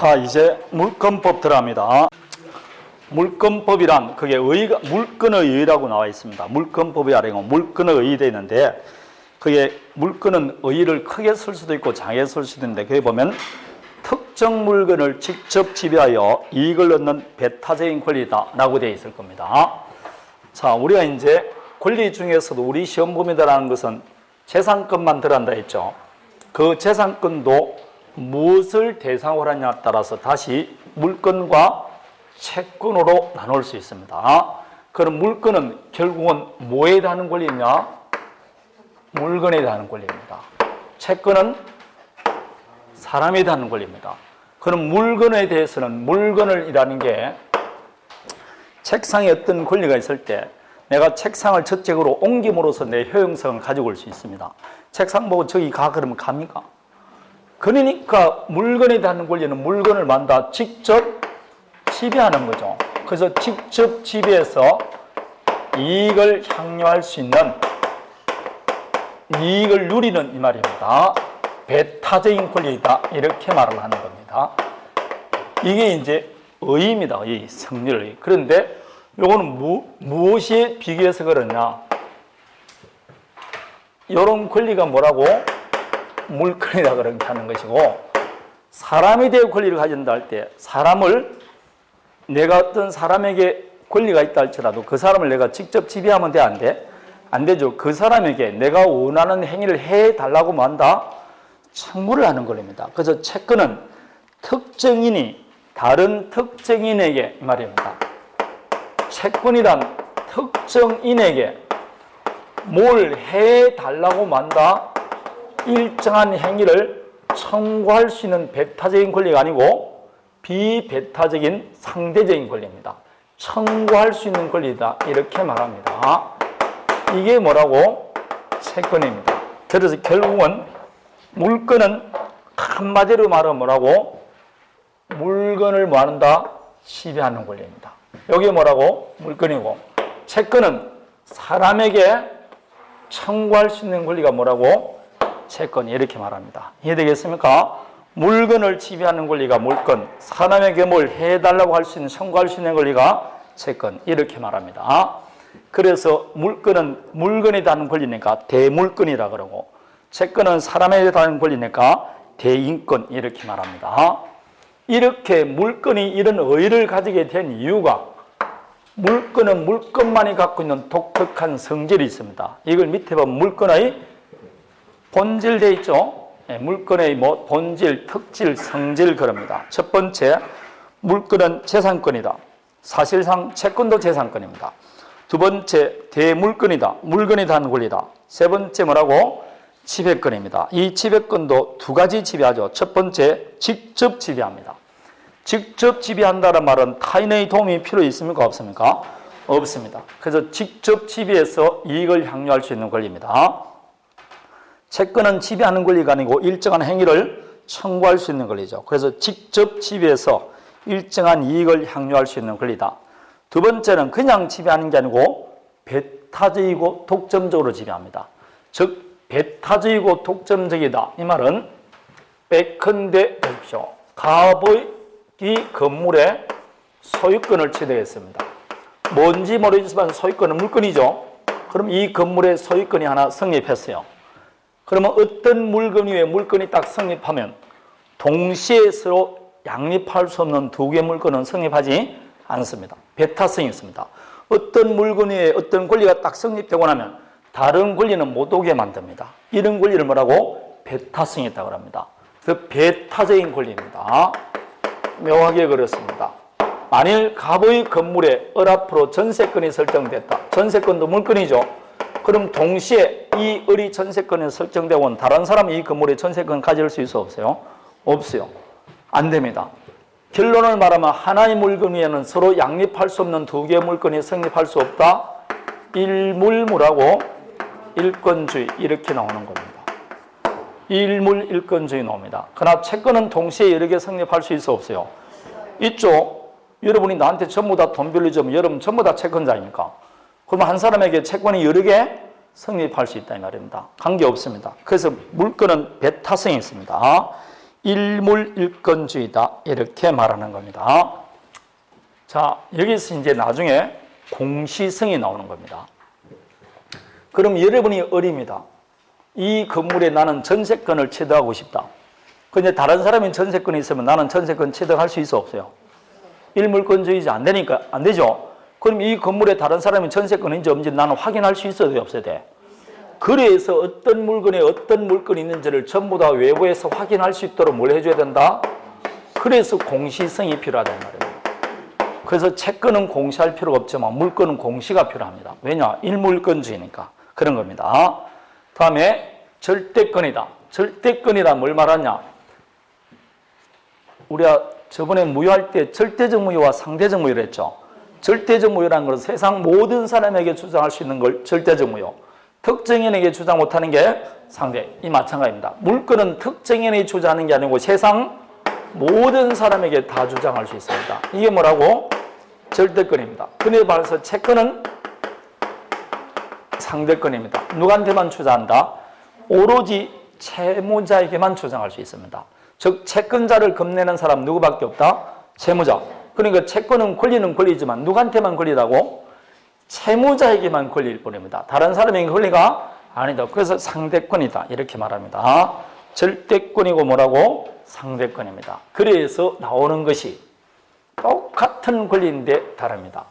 자, 이제 물권법 들어갑니다. 물권법이란 그게 의가 물권의 의라고 나와 있습니다. 물권법이 아니고 물권의 의 되는데 그게 물권은 의를 크게 쓸 수도 있고 작게 쓸 수도 있는데 거기 보면 특정 물건을 직접 지배하여 이익을 얻는 배타적인 권리다라고 되어 있을 겁니다. 자, 우리가 이제 권리 중에서도 우리 시험범위다라는 것은 재산권만 들어간다 했죠. 그 재산권도 무엇을 대상으로 하냐에 따라서 다시 물권과 채권으로 나눌 수 있습니다. 그럼 물권은 결국은 뭐에 대한 권리냐? 물건에 대한 권리입니다. 채권은 사람에 대한 권리입니다. 그럼 물건에 대해서는 물건을 이라는 게 책상에 어떤 권리가 있을 때 내가 책상을 저쪽으로 옮김으로써 내 효용성을 가지고 올 수 있습니다. 책상 보고 저기 가 그러면 갑니까? 그러니까 물건에 대한 권리는 물건을 만다 직접 지배하는 거죠. 그래서 직접 지배해서 이익을 향유할 수 있는 이익을 누리는 이 말입니다. 배타적인 권리이다 이렇게 말을 하는 겁니다. 이게 이제 의입니다. 의, 성리의. 그런데 이거는 무엇에 비교해서 그러냐? 이런 권리가 뭐라고? 물권이다 그렇게 하는 것이고, 사람에 대해 권리를 가진다 할 때 사람을 내가 어떤 사람에게 권리가 있다 할지라도 그 사람을 내가 직접 지배하면 돼? 안 돼? 안 되죠. 그 사람에게 내가 원하는 행위를 해달라고 한다? 청구를 하는 권리입니다. 그래서 채권은 특정인이 다른 특정인에게 이 말입니다. 채권이란 특정인에게 뭘 해달라고 한다? 일정한 행위를 청구할 수 있는 배타적인 권리가 아니고 비배타적인 상대적인 권리입니다. 청구할 수 있는 권리다 이렇게 말합니다. 이게 뭐라고? 채권입니다. 그래서 결국은 물건은 한마디로 말하면 뭐라고? 물건을 뭐한다? 지배하는 권리입니다. 여기 뭐라고? 물건이고, 채권은 사람에게 청구할 수 있는 권리가 뭐라고? 채권 이렇게 말합니다. 이해되겠습니까? 물건을 지배하는 권리가 물건, 사람에게 뭘 해달라고 할 수 있는 청구할 수 있는 권리가 채권 이렇게 말합니다. 그래서 물건은 물건에 대한 권리니까 대물건이라 그러고, 채권은 사람에 대한 권리니까 대인권 이렇게 말합니다. 이렇게 물건이 이런 의의를 가지게 된 이유가 물건은 물건만이 갖고 있는 독특한 성질이 있습니다. 이걸 밑에 보면 물건의 본질 돼 있죠. 물건의 본질, 특질, 성질 그럽니다. 첫 번째, 물건은 재산권이다. 사실상 채권도 재산권입니다. 두 번째, 대물건이다. 물건에 대한 권리다. 세 번째 뭐라고? 지배권입니다. 이 지배권도 두 가지 지배하죠. 첫 번째, 직접 지배합니다. 직접 지배한다는 말은 타인의 도움이 필요 있습니까? 없습니까? 없습니다. 그래서 직접 지배해서 이익을 향유할 수 있는 권리입니다. 채권은 지배하는 권리가 아니고 일정한 행위를 청구할 수 있는 권리죠. 그래서 직접 지배해서 일정한 이익을 향유할 수 있는 권리다. 두 번째는 그냥 지배하는 게 아니고 배타적이고 독점적으로 지배합니다. 즉 배타적이고 독점적이다. 이 말은 예컨대 보십시오. 갑의 건물에 소유권을 취득했습니다. 뭔지 모르겠지만 소유권은 물건이죠. 그럼 이 건물에 소유권이 하나 성립했어요. 그러면 어떤 물건 위에 물건이 딱 성립하면 동시에 서로 양립할 수 없는 두 개의 물건은 성립하지 않습니다. 배타성이 있습니다. 어떤 물건 위에 어떤 권리가 딱 성립되고 나면 다른 권리는 못 오게 만듭니다. 이런 권리를 뭐라고? 배타성이 있다고 합니다. 그래서 배타적인 권리입니다. 묘하게 그렇습니다. 만일 갑의 건물에 을앞으로 전세권이 설정됐다. 전세권도 물건이죠. 그럼 동시에 이 을이 전세권에 설정되고 다른 사람이 이 건물에 전세권 가질 수 있어 없어요? 없어요. 안 됩니다. 결론을 말하면 하나의 물건 위에는 서로 양립할 수 없는 두 개의 물건이 성립할 수 없다. 일물무라고 일권주의 이렇게 나오는 겁니다. 일물 일권주의 나옵니다. 그러나 채권은 동시에 여러 개 성립할 수 있어 없어요? 있죠. 여러분이 나한테 전부 다 돈 빌려주면 여러분 전부 다 채권자입니까? 그러면 한 사람에게 채권이 여러 개 성립할 수 있다 이 말입니다. 관계없습니다. 그래서 물건은 배타성이 있습니다. 일물일건주의다 이렇게 말하는 겁니다. 자, 여기서 이제 나중에 공시성이 나오는 겁니다. 그럼 여러분이 어립니다. 이 건물에 나는 전세권을 취득하고 싶다. 근데 다른 사람이 전세권이 있으면 나는 전세권 취득할 수 있어 없어요? 일물권주의지 안 되니까 안 되죠. 그럼 이 건물에 다른 사람이 전세권인지 없는지 나는 확인할 수 있어야 돼 없어야 돼? 그래서 어떤 물건에 어떤 물건이 있는지를 전부 다 외부에서 확인할 수 있도록 뭘 해줘야 된다? 그래서 공시성이 필요하단 말이에요. 그래서 채권은 공시할 필요가 없지만 물건은 공시가 필요합니다. 왜냐? 일물권주의니까 그런 겁니다. 다음에 절대권이다. 절대권이란 뭘 말하냐? 우리가 저번에 무효할 때 절대적 무효와 상대적 무효를 했죠. 절대적 무효라는 것은 세상 모든 사람에게 주장할 수 있는 걸 절대적 무효. 특정인에게 주장 못하는 게 상대. 이 마찬가지입니다. 물건은 특정인이 주장하는 게 아니고 세상 모든 사람에게 다 주장할 수 있습니다. 이게 뭐라고? 절대권입니다. 그에 반해서 채권은 상대권입니다. 누구한테만 주장한다? 오로지 채무자에게만 주장할 수 있습니다. 즉 채권자를 겁내는 사람 누구밖에 없다? 채무자. 그러니까 채권은 권리는 권리지만 누구한테만 권리라고? 채무자에게만 권리일 뿐입니다. 다른 사람에게 권리가 아니다. 그래서 상대권이다 이렇게 말합니다. 절대권이고 뭐라고? 상대권입니다. 그래서 나오는 것이 똑같은 권리인데 다릅니다.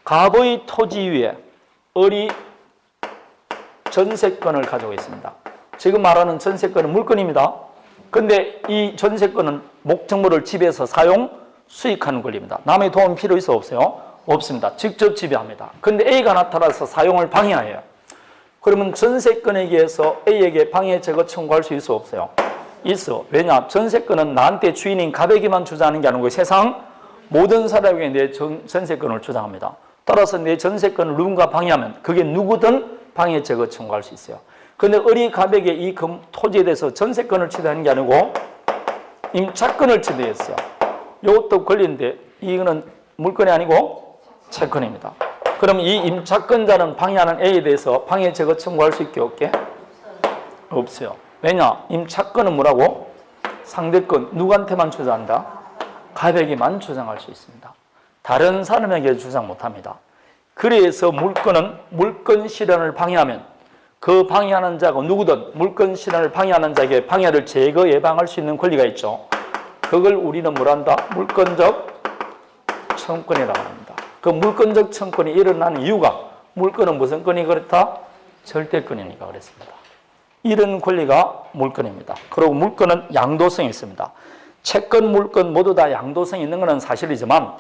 갑의 토지 위에 을이 전세권을 가지고 있습니다. 지금 말하는 전세권은 물건입니다. 근데 이 전세권은 목적물을 지배해서 사용, 수익하는 권리입니다. 남의 도움 필요 있어 없어요? 없습니다. 직접 지배합니다. 근데 A가 나타나서 사용을 방해해요. 그러면 전세권에 의해서 A에게 방해 제거 청구할 수 있어 없어요? 있어. 왜냐? 전세권은 나한테 주인인 갑에게만 주장하는 게 아니고 세상 모든 사람에게 내 전세권을 주장합니다. 따라서 내 전세권을 누군가 방해하면 그게 누구든 방해 제거 청구할 수 있어요. 근데 을이 갑에게 이 토지에 대해서 전세권을 취득하는 게 아니고 임차권을 취득했어요. 이것도 권리인데 이거는 물건이 아니고 채권입니다. 그럼 이 임차권자는 방해하는 A에 대해서 방해 제거 청구할 수 있게 없게? 없어요. 왜냐? 임차권은 뭐라고? 상대권. 누구한테만 주장한다? 갑에게만 주장할 수 있습니다. 다른 사람에게 주장 못합니다. 그래서 물건은 물건 실현을 방해하면 그 방해하는 자가 누구든 물건 실현을 방해하는 자에게 방해를 제거 예방할 수 있는 권리가 있죠. 그걸 우리는 뭐란다? 물건적 청권이라고 합니다. 그 물건적 청권이 일어나는 이유가 물건은 무슨 권이 그렇다? 절대권이니까 그랬습니다. 이런 권리가 물건입니다. 그리고 물건은 양도성이 있습니다. 채권, 물건 모두 다 양도성이 있는 것은 사실이지만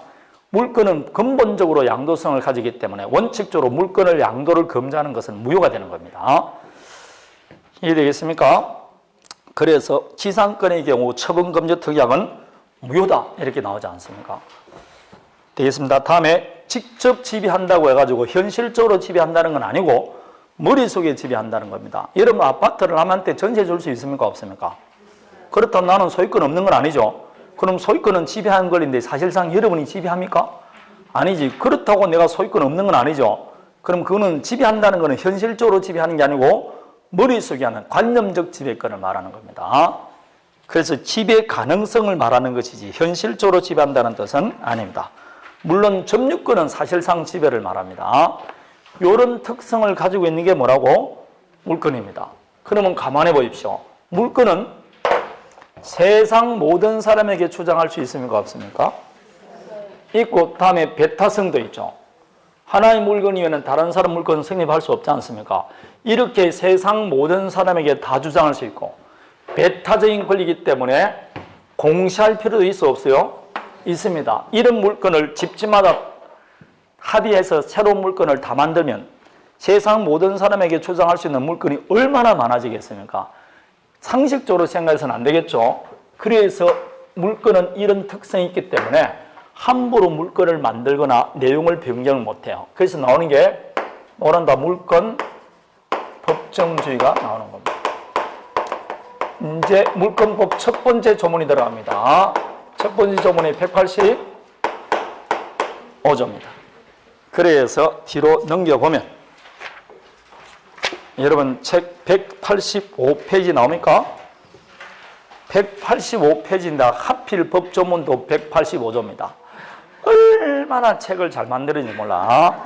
물건은 근본적으로 양도성을 가지기 때문에 원칙적으로 물건을 양도를 금지하는 것은 무효가 되는 겁니다. 이해되겠습니까? 그래서 지상권의 경우 처분금지 특약은 무효다 이렇게 나오지 않습니까? 되겠습니다. 다음에 직접 지배한다고 해가지고 현실적으로 지배한다는 건 아니고 머릿속에 지배한다는 겁니다. 여러분 아파트를 남한테 전세 줄 수 있습니까? 없습니까? 그렇다면 나는 소유권 없는 건 아니죠. 그럼 소유권은 지배하는 권리인데 사실상 여러분이 지배합니까? 아니지. 그렇다고 내가 소유권 없는 건 아니죠. 그럼 그거는 지배한다는 것은 현실적으로 지배하는 게 아니고 머릿속에 하는 관념적 지배권을 말하는 겁니다. 그래서 지배 가능성을 말하는 것이지 현실적으로 지배한다는 뜻은 아닙니다. 물론 점유권은 사실상 지배를 말합니다. 이런 특성을 가지고 있는 게 뭐라고? 물건입니다. 그러면 가만히 보십시오. 물건은 세상 모든 사람에게 주장할 수 있습니까? 없습니까? 있고 다음에 배타성도 있죠. 하나의 물건이면 다른 사람 물건은 성립할 수 없지 않습니까? 이렇게 세상 모든 사람에게 다 주장할 수 있고 배타적인 권리이기 때문에 공시할 필요도 있어 없어요? 있습니다. 이런 물건을 집집마다 합의해서 새로운 물건을 다 만들면 세상 모든 사람에게 주장할 수 있는 물건이 얼마나 많아지겠습니까? 상식적으로 생각해서는 안 되겠죠. 그래서 물건은 이런 특성이 있기 때문에 함부로 물건을 만들거나 내용을 변경을 못해요. 그래서 나오는 게 뭐란다? 물건 법정주의가 나오는 겁니다. 이제 물건법 첫 번째 조문이 들어갑니다. 첫 번째 조문이 185조입니다. 그래서 뒤로 넘겨보면 여러분 책 185페이지 나옵니까? 185페이지인데 하필 법조문도 185조입니다. 얼마나 책을 잘 만들었는지 몰라.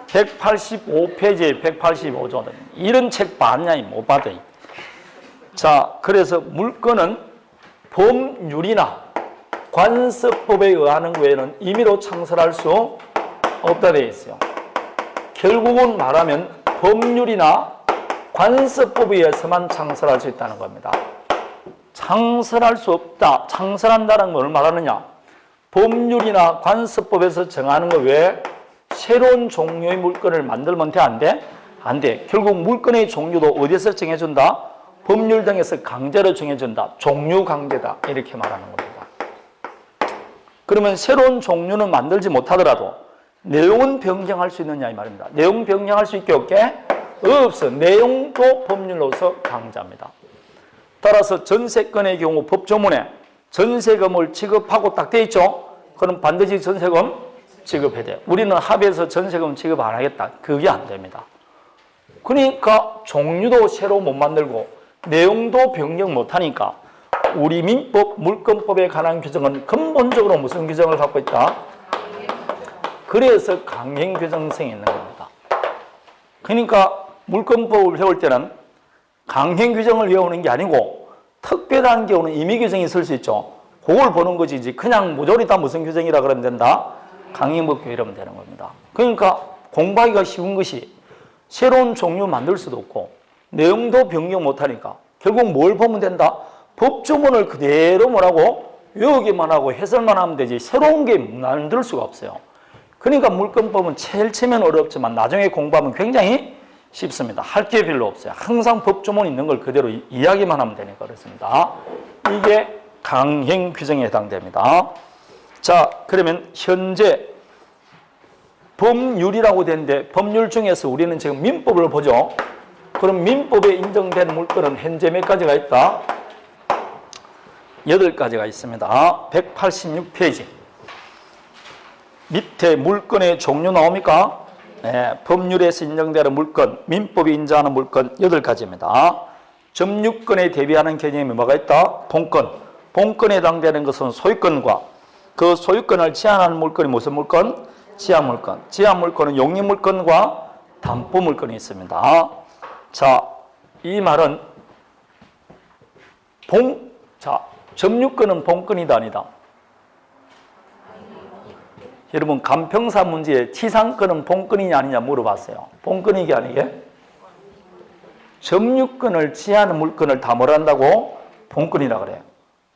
185페이지에 185조는 이런 책 봤냐 못 받아. 자, 그래서 물건은 법률이나 관습법에 의하는 외에는 임의로 창설할 수 없다 되어 있어요. 결국은 말하면 법률이나 관습법에 의해서만 창설할 수 있다는 겁니다. 창설할 수 없다. 창설한다는 걸 말하느냐? 법률이나 관습법에서 정하는 것 외에 새로운 종류의 물건을 만들면 돼? 안 돼? 안 돼. 결국 물건의 종류도 어디서 정해준다? 법률 등에서 강제로 정해준다. 종류 강제다. 이렇게 말하는 겁니다. 그러면 새로운 종류는 만들지 못하더라도 내용은 변경할 수 있느냐 이 말입니다. 내용 변경할 수 있게 없게? 없어. 내용도 법률로서 강제합니다. 따라서 전세건의 경우 법조문에 전세금을 지급하고 딱 돼 있죠? 그럼 반드시 전세금 지급해야 돼요. 우리는 합의해서 전세금 지급 안 하겠다. 그게 안 됩니다. 그러니까 종류도 새로 못 만들고 내용도 변경 못 하니까 우리 민법 물권법에 관한 규정은 근본적으로 무슨 규정을 갖고 있다? 그래서 강행 규정성이 있는 겁니다. 그러니까 물권법을 배울 때는 강행 규정을 외우는 게 아니고 특별한 경우는 임의 규정이 있을 수 있죠. 그걸 보는 거지. 그냥 모조리 다 무슨 규정이라 그러면 된다? 강행법규 이러면 되는 겁니다. 그러니까 공부하기가 쉬운 것이 새로운 종류 만들 수도 없고 내용도 변경 못하니까 결국 뭘 보면 된다? 법조문을 그대로 뭐라고 외우기만 하고 해설만 하면 되지 새로운 게 만들 수가 없어요. 그러니까 물권법은 제일 처음엔 어렵지만 나중에 공부하면 굉장히 쉽습니다. 할 게 별로 없어요. 항상 법조문 있는 걸 그대로 이야기만 하면 되니까 그렇습니다. 이게 강행 규정에 해당됩니다. 자, 그러면 현재 법률이라고 되는데 법률 중에서 우리는 지금 민법을 보죠. 그럼 민법에 인정된 물건은 현재 몇 가지가 있다? 8가지가 있습니다. 186페이지. 밑에 물건의 종류 나옵니까? 네, 법률에서 인정되는 물건, 민법이 인정하는 물건 8가지입니다. 점유권에 대비하는 개념이 뭐가 있다? 본권. 본권에 해당되는 것은 소유권과 그 소유권을 제한하는 물건이 무슨 물건? 지하물건. 지하물건은 용익물건과 담보물건이 있습니다. 자, 이 말은 점유권은 본권이다 아니다? 여러분 간평사 문제에 치상권은 본권이냐 아니냐 물어봤어요. 본권이게 아니게? 점유권을 제한하는 물건을 다 뭐라 한다고? 본권이라 그래요.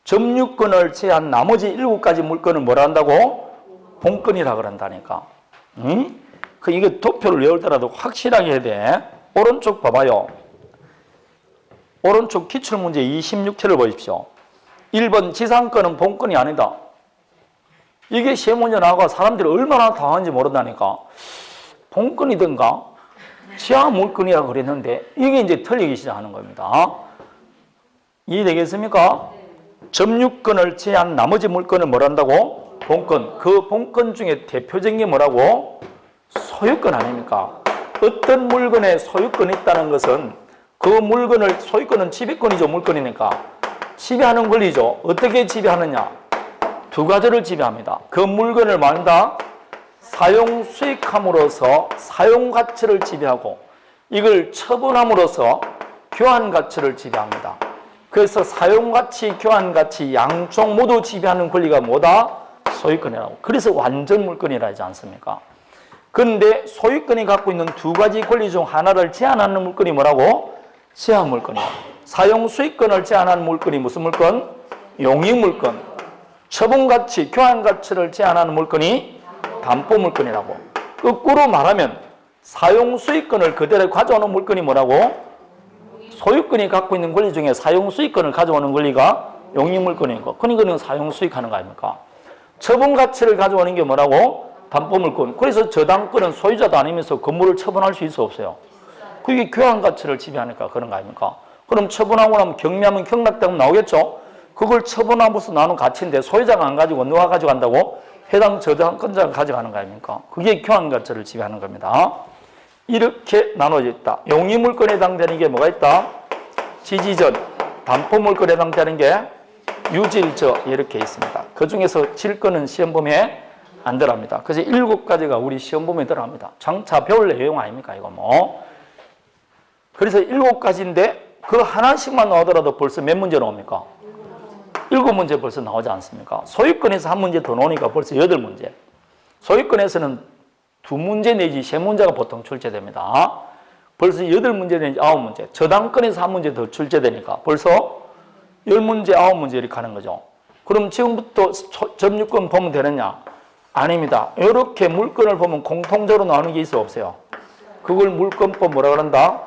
점유권을 제한 나머지 7가지 물건을 뭐라 한다고? 본권이라 그런다니까. 응? 이게 도표를 외울 때라도 확실하게 해야 돼. 오른쪽 봐봐요. 오른쪽 기출문제 26회를 보십시오. 1번 지상권은 본권이 아니다. 이게 시험 문제 나와서 사람들이 얼마나 당하는지 모른다니까. 본권이든가 지하물건이라고 그랬는데 이게 이제 틀리기 시작하는 겁니다. 이해되겠습니까? 점유권을 제한 나머지 물건을 뭐라 한다고? 본권. 그 본권 중에 대표적인 게 뭐라고? 소유권 아닙니까? 어떤 물건에 소유권이 있다는 것은 그 물건을, 소유권은 지배권이죠, 물건이니까. 지배하는 권리죠. 어떻게 지배하느냐? 2가지를 지배합니다. 그 물건을 말한다? 사용 수익함으로써 사용 가치를 지배하고 이걸 처분함으로써 교환 가치를 지배합니다. 그래서 사용 가치, 교환 가치 양쪽 모두 지배하는 권리가 뭐다? 소유권이라고. 그래서 완전 물건이라 하지 않습니까? 그런데 소유권이 갖고 있는 2가지 권리 중 하나를 제한하는 물건이 뭐라고? 제한물건이야. 사용 수익권을 제한하는 물건이 무슨 물건? 용익물건. 처분가치, 교환가치를 제한하는 물건이 담보물건이라고. 거꾸로 말하면 사용 수익권을 그대로 가져오는 물건이 뭐라고? 소유권이 갖고 있는 권리 중에 사용 수익권을 가져오는 권리가 용익물건이고, 그러니까 사용 수익하는 거 아닙니까? 처분가치를 가져오는 게 뭐라고? 담보물건. 그래서 저당권은 소유자도 아니면서 건물을 처분할 수 있어 없어요? 그게 교환가치를 지배하니까 그런 거 아닙니까? 그럼 처분하고 나면 경미하면 경락되면 나오겠죠? 그걸 처분함으로써 나눈 가치인데 소유자가 안 가지고 누가 가져간다고? 해당 저당권자가 가져가는 거 아닙니까? 그게 교환가치를 지배하는 겁니다. 이렇게 나눠져 있다. 용익물권에 해당되는 게 뭐가 있다? 지지전, 반포 물건에 해당되는 게 유질저 이렇게 있습니다. 그 중에서 질거는 시험 범위에 안 들어갑니다. 그래서 7가지가 우리 시험 범위에 들어갑니다. 장차 배울 내용 아닙니까 이거 뭐. 그래서 7가지인데 그 하나씩만 나오더라도 벌써 몇 문제 나옵니까? 7문제 벌써 나오지 않습니까? 소유권에서 한 문제 더 나오니까 벌써 8문제. 소유권에서는 2문제 내지 3문제가 보통 출제됩니다. 벌써 8문제 내지 9문제. 저당권에서 한 문제 더 출제되니까 벌써 10문제, 9문제 이렇게 하는 거죠. 그럼 지금부터 점유권 보면 되느냐? 아닙니다. 이렇게 물건을 보면 공통적으로 나오는 게 있어 없어요? 그걸 물건법 뭐라 그런다?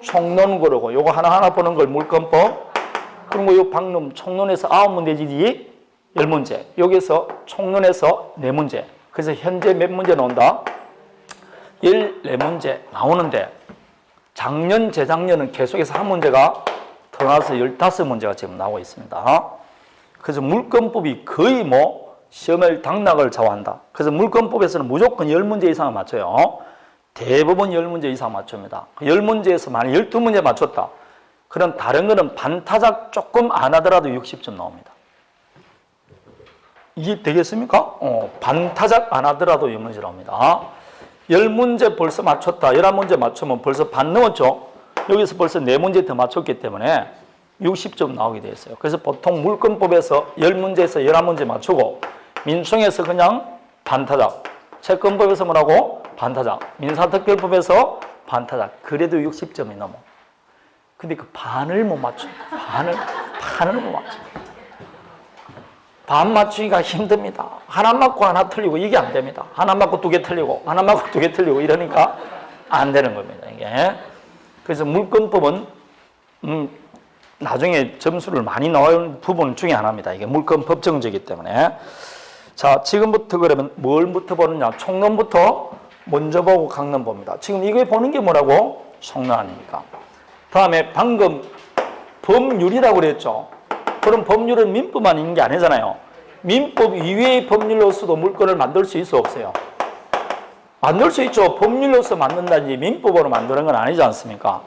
총론 그러고 요거 하나하나 보는 걸 물건법. 그리고 요 방금 총론에서 9문제지 10문제. 여기서 총론에서 4문제. 그래서 현재 몇 문제 나온다? 14문제 나오는데 작년, 재작년은 계속해서 한 문제가 더 나와서 15문제가 지금 나오고 있습니다. 그래서 물건법이 거의 뭐 시험을 당락을 좌우한다. 그래서 물건법에서는 무조건 10문제 이상을 맞춰요. 대부분 10문제 이상 맞춥니다. 10문제에서 만약 12문제 맞췄다. 그럼 다른 거는 반타작 조금 안 하더라도 60점 나옵니다. 이게 되겠습니까? 반타작 안 하더라도 10문제 나옵니다. 10문제 벌써 맞췄다. 11문제 맞추면 벌써 반 넘었죠? 여기서 벌써 4문제 더 맞췄기 때문에 60점 나오게 되어 있어요. 그래서 보통 물건법에서 10문제에서 11문제 맞추고 민총에서 그냥 반타작, 채권법에서 뭐라고? 반타작, 민사특별법에서 반타작. 그래도 60점이 넘어. 근데 그 반을 못 맞춰. 반을 못 맞춰. 반 맞추기가 힘듭니다. 하나 맞고 하나 틀리고 이게 안 됩니다. 하나 맞고 2개 틀리고 하나 맞고 2개 틀리고 이러니까 안 되는 겁니다. 이게. 그래서 물건법은 나중에 점수를 많이 나오는 부분 중에 하나입니다. 이게 물건법 정제이기 때문에. 자, 지금부터 그러면 뭘부터 보느냐? 총론부터 먼저 보고 강론 봅니다. 지금 이거 보는 게 뭐라고? 총론 아닙니까? 다음에 방금 법률이라고 그랬죠. 그럼 법률은 민법만 있는 게 아니잖아요. 민법 이외의 법률로서도 물건을 만들 수 있어 없어요? 만들 수 있죠. 법률로서 만든다든지 민법으로 만드는 건 아니지 않습니까?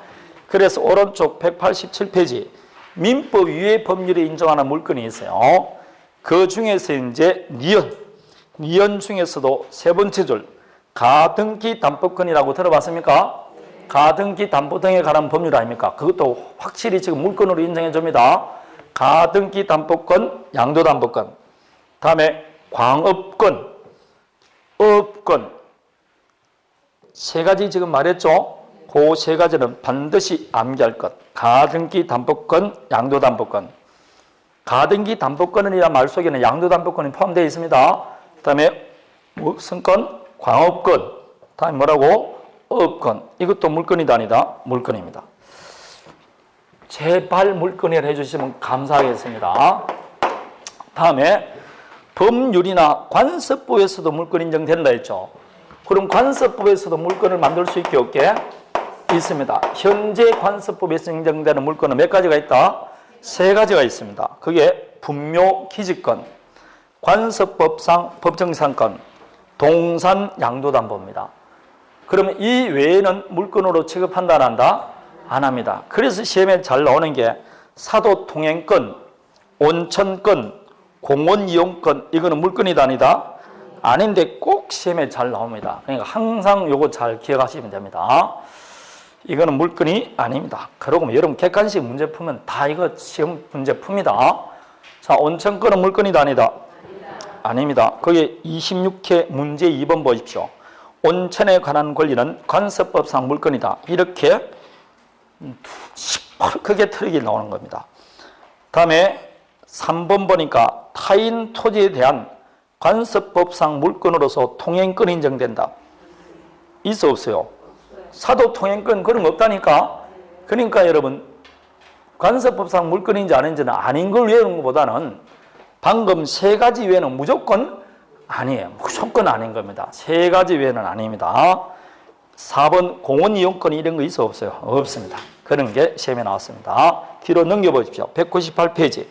그래서 오른쪽 187페이지 민법 이외의 법률에 인정하는 물건이 있어요. 그 중에서 이제 니은 중에서도 세 번째 줄 가등기 담보권이라고 들어봤습니까? 가등기 담보 등에 관한 법률 아닙니까? 그것도 확실히 지금 물건으로 인정해 줍니다. 가등기 담보권, 양도담보권, 다음에 광업권, 업권, 3가지 지금 말했죠? 그 3가지는 반드시 암기할 것. 가등기 담보권, 양도담보권. 가등기 담보권이라는 말 속에는 양도담보권이 포함되어 있습니다. 그 다음에 무슨 건? 광업권. 다음에 뭐라고? 업권. 이것도 물건이다 아니다? 물건입니다. 제발 물건이라 해주시면 감사하겠습니다. 다음에 법률이나 관습법에서도 물건 인정된다 했죠. 그럼 관습법에서도 물건을 만들 수 있게 없게 있습니다. 현재 관습법에서 인정되는 물건은 몇 가지가 있다? 3가지가 있습니다. 그게 분묘 기지권, 관습법상 법정상권, 동산 양도담보입니다. 그러면 이 외에는 물건으로 취급한다 안 한다? 안 합니다. 그래서 시험에 잘 나오는 게 사도통행권, 온천권, 공원이용권, 이거는 물건이다 아니다? 아닌데 꼭 시험에 잘 나옵니다. 그러니까 항상 요거 잘 기억하시면 됩니다. 이거는 물건이 아닙니다. 그러고 여러분 객관식 문제 풀면 다 이거 시험 문제 풉니다. 자, 온천권은 물건이다 아니다? 아닙니다. 거기에 26회 문제 2번 보십시오. 온천에 관한 권리는 관습법상 물건이다. 이렇게 크게 틀리게 나오는 겁니다. 다음에 3번 보니까 타인 토지에 대한 관습법상 물건으로서 통행권이 인정된다. 있어 없어요? 사도 통행권 그런 거 없다니까. 그러니까 여러분 관습법상 물건인지 아닌지는 아닌 걸 외우는 것보다는 방금 3가지 외에는 무조건 아니에요. 무조건 아닌 겁니다. 3가지 외에는 아닙니다. 4번 공원이용권 이런 거 있어 없어요? 없습니다. 그런 게 시험에 나왔습니다. 뒤로 넘겨보십시오. 198페이지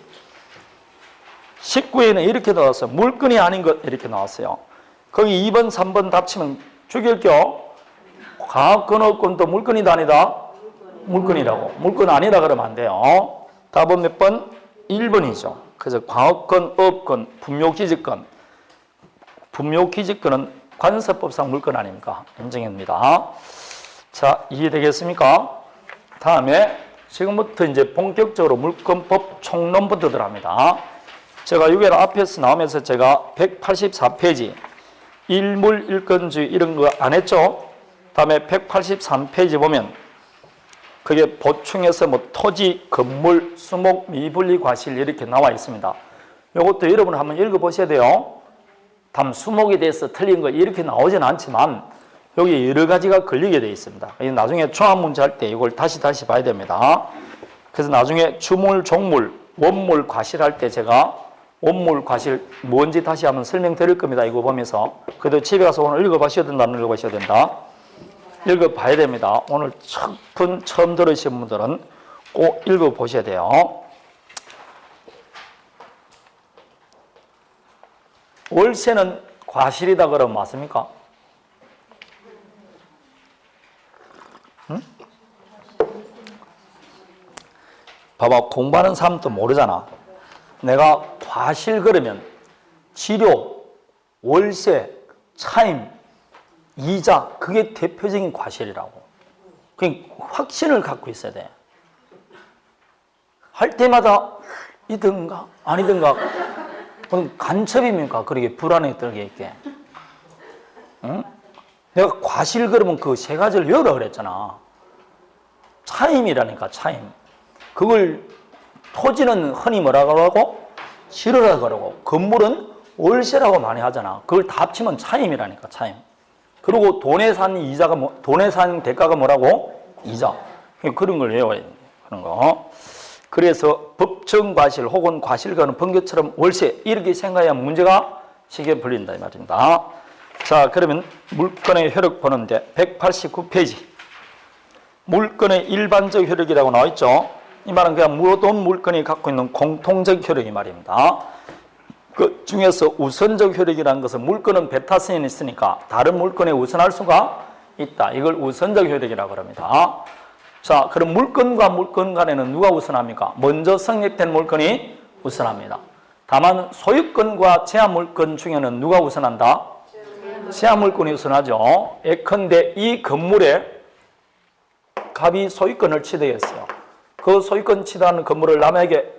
19회에는 이렇게 나왔어요. 물건이 아닌 것 이렇게 나왔어요. 거기 2번 3번 답치면 죽일게요. 과학권업권도 물건이다 아니다? 물건이라고. 물건 아니다 그러면 안 돼요. 답은 몇 번? 1번이죠. 그래서 광업권, 어업권, 분묘기지권. 분묘기지권은 관서법상 물권 아닙니까? 인정입니다. 자, 이해되겠습니까? 다음에 지금부터 이제 본격적으로 물권법 총론부터 들어갑니다. 제가 6일 앞에서 나오면서 제가 184페이지 일물, 일건주의 이런 거 안 했죠? 다음에 183페이지 보면 그게 보충해서 뭐 토지, 건물, 수목, 미분리, 과실 이렇게 나와 있습니다. 이것도 여러분 한번 읽어보셔야 돼요. 다음 수목에 대해서 틀린 거 이렇게 나오진 않지만 여기 여러 가지가 걸리게 되어 있습니다. 나중에 종합문제 할 때 이걸 다시 봐야 됩니다. 그래서 나중에 주물, 종물, 원물, 과실할 때 제가 원물, 과실 뭔지 다시 한번 설명드릴 겁니다. 이거 보면서. 그래도 집에 가서 오늘 읽어보셔야 된다, 안 읽어보셔야 된다. 읽어봐야 됩니다. 오늘 처음 들으신 분들은 꼭 읽어보셔야 돼요. 월세는 과실이다 그러면 맞습니까? 응? 봐봐, 공부하는 사람도 모르잖아. 내가 과실 그러면 지료, 월세, 차임, 이자 그게 대표적인 과실이라고. 그러니까 확신을 갖고 있어야 돼. 할 때마다 이든가 아니든가 간첩입니까? 그렇게 불안에 들게 있게. 응? 내가 과실 그러면 그 세 가지를 외우라 그랬잖아. 차임이라니까, 차임. 그걸 토지는 흔히 뭐라고 하고? 실어라고 그러고, 건물은 월세라고 많이 하잖아. 그걸 다 합치면 차임이라니까, 차임. 그리고 돈에 산 이자가 돈에 산 대가가 뭐라고? 이자. 그런 걸 외워야 돼. 그런 거. 그래서 법정 과실 혹은 과실과는 번개처럼 월세 이렇게 생각하면 문제가 쉽게 풀린다 이 말입니다. 자, 그러면 물권의 효력 보는데 189페이지. 물권의 일반적 효력이라고 나와 있죠. 이 말은 그냥 모든 물권이 갖고 있는 공통적 효력이 말입니다. 그 중에서 우선적 효력이라는 것은 물권은 배타성이 있으니까 다른 물권에 우선할 수가 있다. 이걸 우선적 효력이라고 합니다. 자, 그럼 물권과 물권 간에는 누가 우선합니까? 먼저 성립된 물권이 우선합니다. 다만 소유권과 제한물권 중에는 누가 우선한다? 제한물권이 우선하죠. 예컨대 이 건물에 갑이 소유권을 취득했어요. 그 소유권 취득하는 건물을 남에게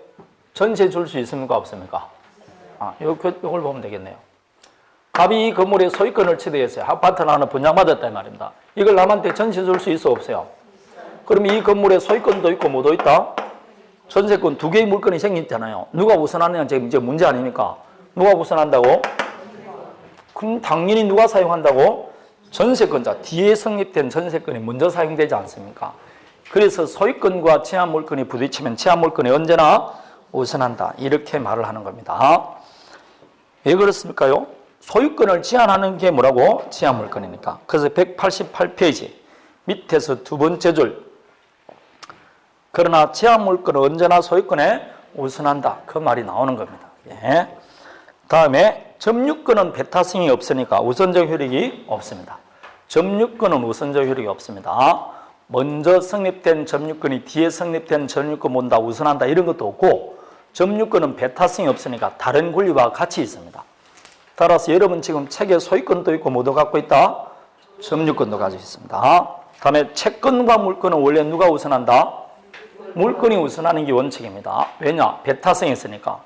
전세 줄 수 있습니까? 없습니까? 이걸 보면 되겠네요. 갑이 이 건물에 소유권을 취득했어요. 아파트를 하나 분양받았다 이 말입니다. 이걸 남한테 전세 줄 수 있어 없어요? 그럼 이 건물에 소유권도 있고 뭐도 있다? 전세권 두 개의 물건이 생겼잖아요. 누가 우선하느냐 이제 문제 아닙니까? 누가 우선한다고? 그럼 당연히 누가 사용한다고? 전세권자. 뒤에 성립된 전세권이 먼저 사용되지 않습니까? 그래서 소유권과 제한물건이 부딪히면 제한물건이 언제나 우선한다. 이렇게 말을 하는 겁니다. 왜 그렇습니까요? 소유권을 제한하는 게 뭐라고? 제한물건이니까. 그래서 188페이지 밑에서 두 번째 줄. 그러나 제한물건은 언제나 소유권에 우선한다. 그 말이 나오는 겁니다. 예. 다음에 점유권은 배타성이 없으니까 우선적 효력이 없습니다. 점유권은 우선적 효력이 없습니다. 먼저 성립된 점유권이 뒤에 성립된 점유권보다 우선한다 이런 것도 없고 점유권은 배타성이 없으니까 다른 권리와 같이 있습니다. 따라서 여러분 지금 책에 소유권도 있고 뭐도 갖고 있다? 점유권도 가지고 있습니다. 다음에 채권과 물권은 원래 누가 우선한다? 물권이 우선하는 게 원칙입니다. 왜냐? 배타성이 있으니까.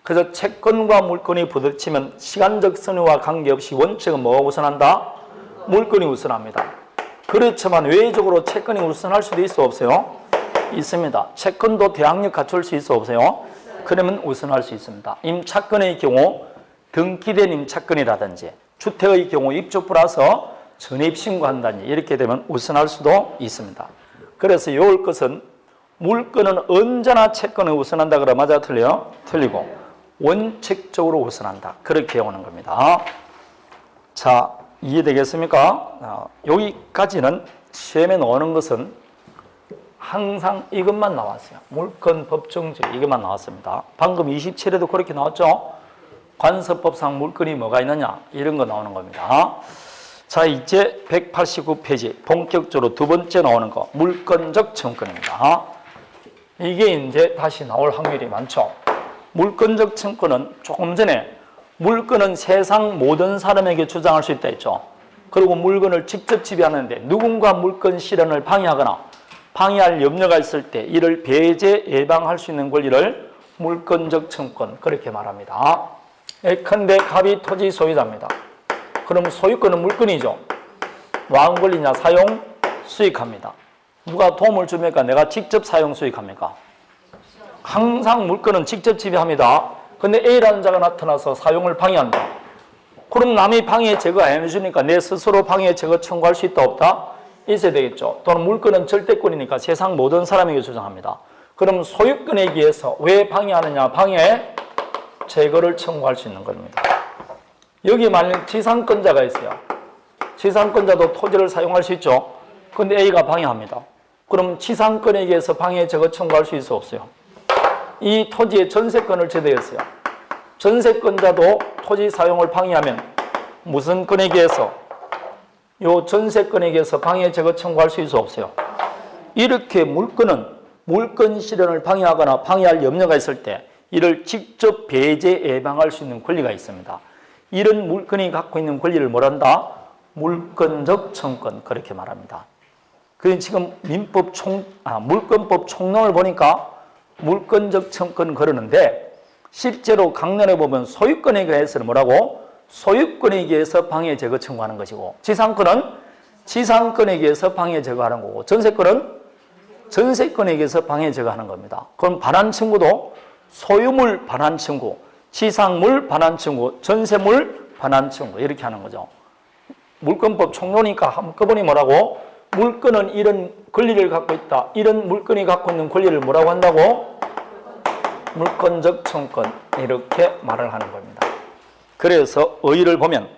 그래서 채권과 물권이 부딪히면 시간적 선유와 관계없이 원칙은 뭐가 우선한다? 물권이 우선합니다. 그렇지만 외적으로 채권이 우선할 수도 있어 없어요? 있습니다. 채권도 대항력 갖출 수 있어 없어요? 그러면 우선할 수 있습니다. 임차권의 경우 등기된 임차권이라든지 주택의 경우 입주 플러스 전입신고한다든지 이렇게 되면 우선할 수도 있습니다. 그래서 외울 것은 물권은 언제나 채권을 우선한다 그러면 맞아 틀려요? 틀리고 원칙적으로 우선한다. 그렇게 오는 겁니다. 자, 이해되겠습니까? 여기까지는 시험에 나오는 것은 항상 이것만 나왔어요. 물권 법정주의 이것만 나왔습니다. 방금 27에도 그렇게 나왔죠? 관서법상 물권이 뭐가 있느냐 이런 거 나오는 겁니다. 자, 이제 189페이지 본격적으로 두 번째 나오는 거 물권적 청구권입니다. 이게 이제 다시 나올 확률이 많죠. 물권적 청구는 조금 전에 물건은 세상 모든 사람에게 주장할 수 있다 했죠. 그리고 물건을 직접 지배하는데 누군가 물건 실현을 방해하거나 방해할 염려가 있을 때 이를 배제 예방할 수 있는 권리를 물권적 청구권 그렇게 말합니다. 예컨대 갑이 토지 소유자입니다. 그럼 소유권은 물건이죠. 왕 권리냐 사용 수익합니다. 누가 도움을 주니까 내가 직접 사용 수익합니까? 항상 물건은 직접 지배합니다. 근데 A라는 자가 나타나서 사용을 방해한다. 그럼 남이 방해 제거 안 해주니까 내 스스로 방해 제거 청구할 수 있다 없다? 있어야 되겠죠. 또는 물건은 절대권이니까 세상 모든 사람에게 주장합니다. 그럼 소유권에 의해서 왜 방해하느냐? 방해 제거를 청구할 수 있는 겁니다. 여기 만약 지상권자가 있어요. 지상권자도 토지를 사용할 수 있죠. 근데 A가 방해합니다. 그럼 지상권에 의해서 방해 제거 청구할 수 있어 없어요? 이 토지의 전세권을 제도했어요. 전세권자도 토지 사용을 방해하면 무슨 권에 의해서? 요 전세권에 의해서 방해 제거 청구할 수 있어 없어요? 이렇게 물건은 물건 실현을 방해하거나 방해할 염려가 있을 때 이를 직접 배제 예방할 수 있는 권리가 있습니다. 이런 물건이 갖고 있는 권리를 뭐란다? 물권적 청구권 그렇게 말합니다. 그 지금 물권법 총론을 보니까 물권적 청구권 그러는데 실제로 강론에 보면 소유권에 의해서는 뭐라고? 소유권에 의해서 방해 제거 청구하는 것이고 지상권은 지상권에 의해서 방해 제거하는 거고 전세권은 전세권에 의해서 방해 제거하는 겁니다. 그럼 반환 청구도 소유물 반환 청구, 지상물 반환 청구, 전세물 반환 청구 이렇게 하는 거죠. 물권법 총론이니까 한꺼번에 뭐라고? 물건은 이런 권리를 갖고 있다. 이런 물건이 갖고 있는 권리를 뭐라고 한다고? 물권적 청구권 이렇게 말을 하는 겁니다. 그래서 의의를 보면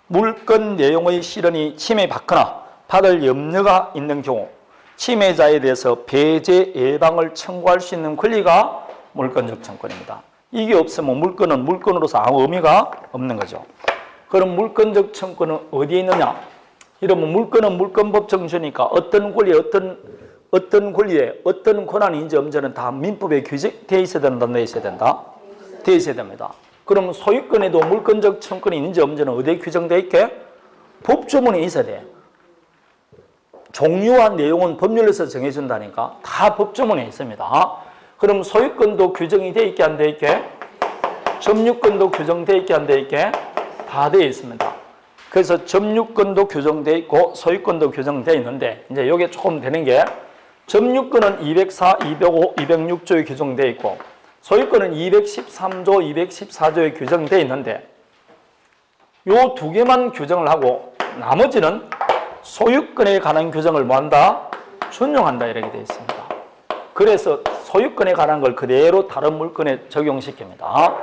물건 내용의 실현이 침해받거나 받을 염려가 있는 경우 침해자에 대해서 배제 예방을 청구할 수 있는 권리가 물권적 청구권입니다. 이게 없으면 물건은 물건으로서 아무 의미가 없는 거죠. 그럼 물권적 청구권은 어디에 있느냐? 이러면 물건은 물권법 정신이니까 어떤 권리에 어떤 권리에 어떤 권한이 있는지 없는지는 다 민법에 규정되어 있어야 된다, 돼 있어야 된다? 되어 있어야 됩니다. 그럼 소유권에도 물권적 청구권이 있는지 없는지는 어디에 규정되어 있게? 법조문에 있어야 돼. 종류와 내용은 법률에서 정해준다니까 다 법조문에 있습니다. 그럼 소유권도 규정이 되어 있게 안 되어 있게? 점유권도 규정되어 있게 안 되어 있게? 다 되어 있습니다. 그래서 점유권도 규정되어 있고 소유권도 규정되어 있는데 이제 이게 조금 되는 게 점유권은 204, 205, 206조에 규정되어 있고 소유권은 213조, 214조에 규정되어 있는데 요 두 개만 규정을 하고 나머지는 소유권에 관한 규정을 뭐한다? 준용한다 이렇게 되어 있습니다. 그래서 소유권에 관한 걸 그대로 다른 물건에 적용시킵니다.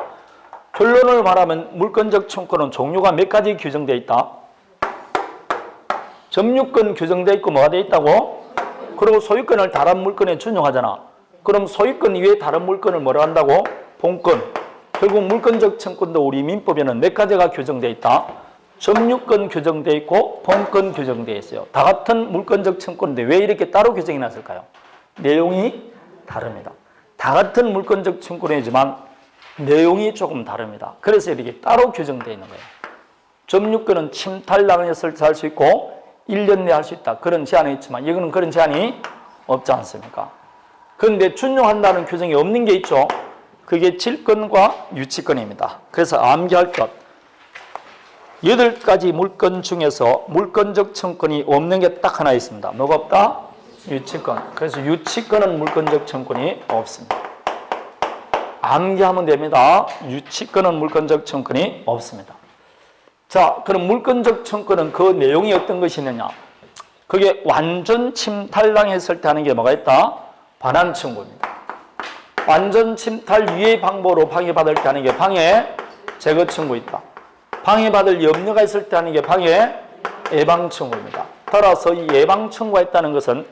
결론을 말하면 물권적 청구권은 종류가 몇 가지 규정되어 있다? 점유권 규정되어 있고 뭐가 되어 있다고? 그리고 소유권을 다른 물건에 준용하잖아. 그럼 소유권 이외에 다른 물건을 뭐라 한다고? 본권. 결국 물권적 청구권도 우리 민법에는 몇 가지가 규정되어 있다? 점유권 규정되어 있고 본권 규정되어 있어요. 다 같은 물권적 청구권인데 왜 이렇게 따로 규정이 났을까요? 내용이 다릅니다. 다 같은 물권적 청구권이지만 내용이 조금 다릅니다. 그래서 이렇게 따로 규정되어 있는 거예요. 점유권은 침탈당했을 때 할 수 있고 1년 내에 할 수 있다. 그런 제한이 있지만 이거는 그런 제한이 없지 않습니까? 그런데 준용한다는 규정이 없는 게 있죠. 그게 질권과 유치권입니다. 그래서 암기할 것 8가지 물건 중에서 물권적 청구권이 없는 게 딱 하나 있습니다. 뭐가 없다? 유치권. 그래서 유치권은 물권적 청구권이 없습니다. 암기하면 됩니다. 유치권은 물권적 청구권이 없습니다. 자, 그럼 물권적 청구권은 그 내용이 어떤 것이 있느냐? 그게 완전 침탈당했을 때 하는 게 뭐가 있다? 반환 청구입니다. 완전 침탈 유예 방법으로 방해받을 때 하는 게 방해 제거 청구 있다. 방해받을 염려가 있을 때 하는 게 방해 예방 청구입니다. 따라서 이 예방 청구가 있다는 것은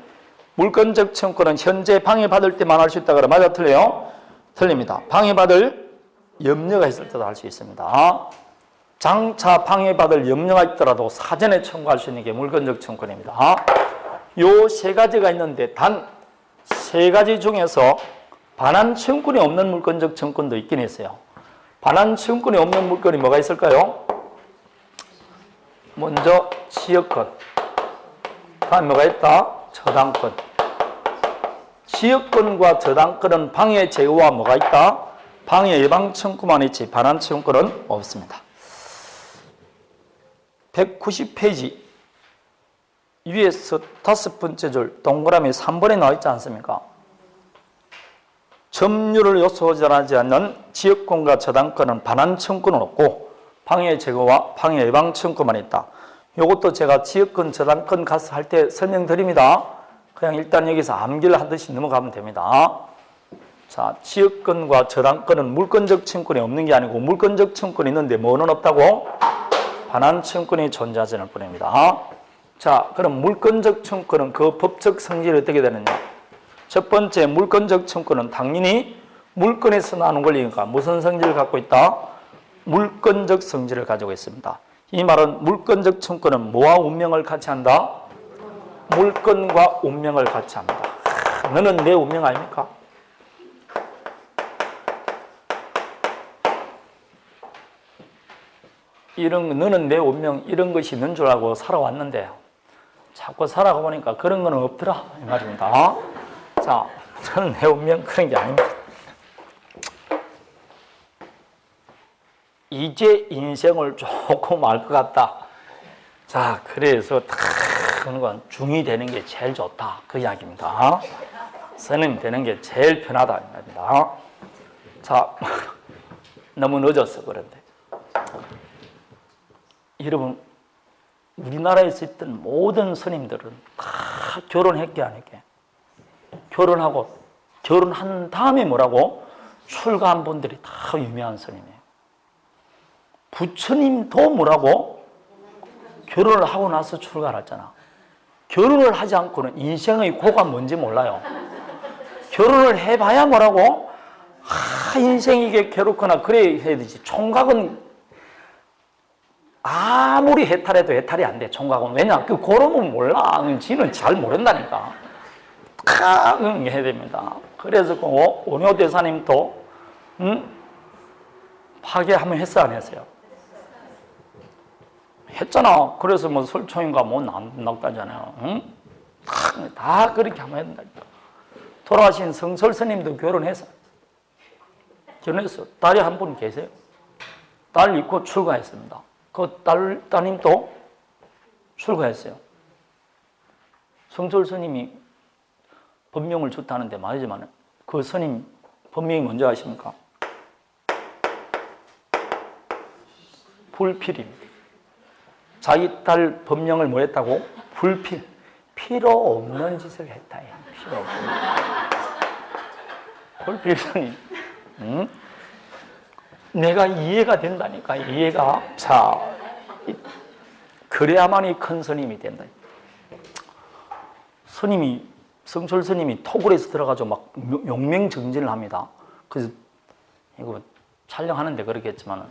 물권적 청구는 현재 방해받을 때만 할 수 있다. 그래 맞아 틀려요? 틀립니다. 방해받을 염려가 있을 때도 할 수 있습니다. 장차 방해받을 염려가 있더라도 사전에 청구할 수 있는 게 물권적 청구권입니다. 요 세 가지가 있는데 단 세 가지 중에서 반환 채용권이 없는 물권적 채용권도 있긴 했어요. 반환 채용권이 없는 물건이 뭐가 있을까요? 먼저 지역권, 다음 뭐가 있다? 저당권. 지역권과 저당권은 방해 제거와 뭐가 있다? 방해 예방 청구만 있지 반환 채용권은 없습니다. 190페이지 위에서 5번째 줄 동그라미 3번에 나와 있지 않습니까? 점유를 요소하지 않는 지역권과 저당권은 반환 청구는 없고 방해 제거와 방해 예방 청구만 있다. 이것도 제가 지역권, 저당권 가서 할 때 설명드립니다. 그냥 일단 여기서 암기를 하듯이 넘어가면 됩니다. 자, 지역권과 저당권은 물권적 청구권이 없는 게 아니고 물권적 청구권이 있는데 뭐는 없다고? 반환 청구권이 존재하지 않을 뿐입니다. 자, 그럼 물권적 청구권은 그 법적 성질이 어떻게 되느냐? 첫 번째 물권적 청구권은 당연히 물권에서 나오는 권리니까 무슨 성질을 갖고 있다? 물권적 성질을 가지고 있습니다. 이 말은 물권적 청구권은 뭐와 운명을 같이 한다? 물권과 운명을 같이 합니다. 너는 내 운명 아닙니까? 너는 내 운명 이런 것이 있는 줄 알고 살아왔는데 자꾸 살아가 보니까 그런 거는 없더라 이 말입니다. 자, 저는 내 운명 그런 게 아닙니다. 이제 인생을 조금 알 것 같다. 자, 그래서 그런 건 중이 되는 게 제일 좋다 그 이야기입니다. 스님 되는 게 제일 편하다 이 말입니다. 자, 너무 늦었어 그런데 여러분 우리나라에서 있던 모든 스님들은 다 결혼했게 안 했게 결혼하고 결혼한 다음에 뭐라고? 출가한 분들이 다 유명한 스님이에요. 부처님도 뭐라고? 결혼을 하고 나서 출가를 했잖아. 결혼을 하지 않고는 인생의 고가 뭔지 몰라요. 결혼을 해봐야 뭐라고? 인생이 이게 괴롭거나 그래 해야 되지. 총각은 아무리 해탈해도 해탈이 안 돼. 총각은. 왜냐? 그 고름은 몰라. 지는 잘 모른다니까. 해야 됩니다. 그래서 그 원효대사님도 파괴 한번 했어 안 했어요? 했잖아. 그래서 뭐 설총인가 뭐 나왔다잖아요. 응? 다 그렇게 한번 했다니까. 돌아가신 성설스님도 결혼했어. 결혼했어. 딸이 한 분 계세요. 딸 있고 출가했습니다. 그 따님도 출가했어요. 성철 스님이 법명을 줬다는데 말이지만 그 스님 법명이 뭔지 아십니까? 불필입니다. 자기 딸 법명을 뭐 했다고? 불필. 필요 없는 짓을 했다. 필요 없는. 불필 스님. 응? 내가 이해가 된다니까, 이해가. 자, 그래야만이 큰 스님이 된다. 스님이, 성철 스님이 토굴에서 들어가서 막 용맹정진을 합니다. 그래서 이거 촬영하는데 그렇겠지만,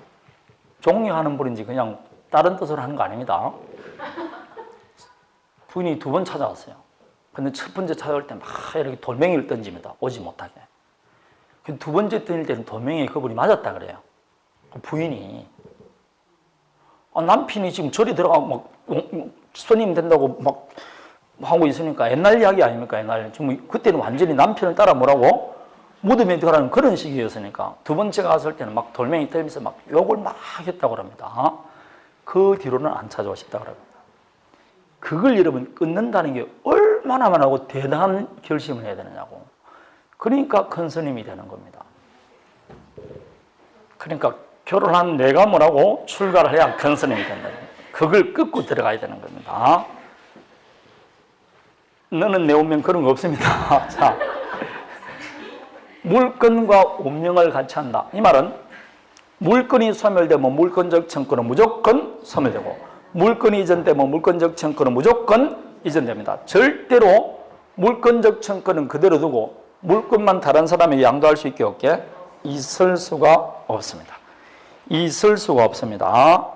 종료하는 분인지 그냥 다른 뜻으로 하는 거 아닙니다. 부인이 2번 찾아왔어요. 근데 첫 번째 찾아올 때 막 이렇게 돌멩이를 던집니다. 오지 못하게. 2번째 던질 때는 돌멩이에 그분이 맞았다 그래요. 부인이 남편이 지금 절에 들어가 막 스님 된다고 막 하고 있으니까 옛날 이야기 아닙니까? 옛날 지금 그때는 완전히 남편을 따라 뭐라고 무덤에 들어가는 그런 시기였으니까 2번째 갔을 때는 막 돌멩이 떨면서 막 욕을 막 했다고 합니다. 그 뒤로는 안 찾아오셨다고 합니다. 그걸 여러분 끊는다는 게 얼마나 많고 대단한 결심을 해야 되느냐고. 그러니까 큰 스님이 되는 겁니다. 그러니까 결혼한 내가 뭐라고? 출가를 해야 큰 스님이 된다. 그걸 끊고 들어가야 되는 겁니다. 너는 내 운명 그런 거 없습니다. 자, 물건과 운명을 같이 한다. 이 말은 물건이 소멸되면 물건적 청구는 무조건 소멸되고 물건이 이전되면 물건적 청구는 무조건 이전됩니다. 절대로 물건적 청구는 그대로 두고 물건만 다른 사람에게 양도할 수 있게 없게 있을 수가 없습니다. 있을 수가 없습니다.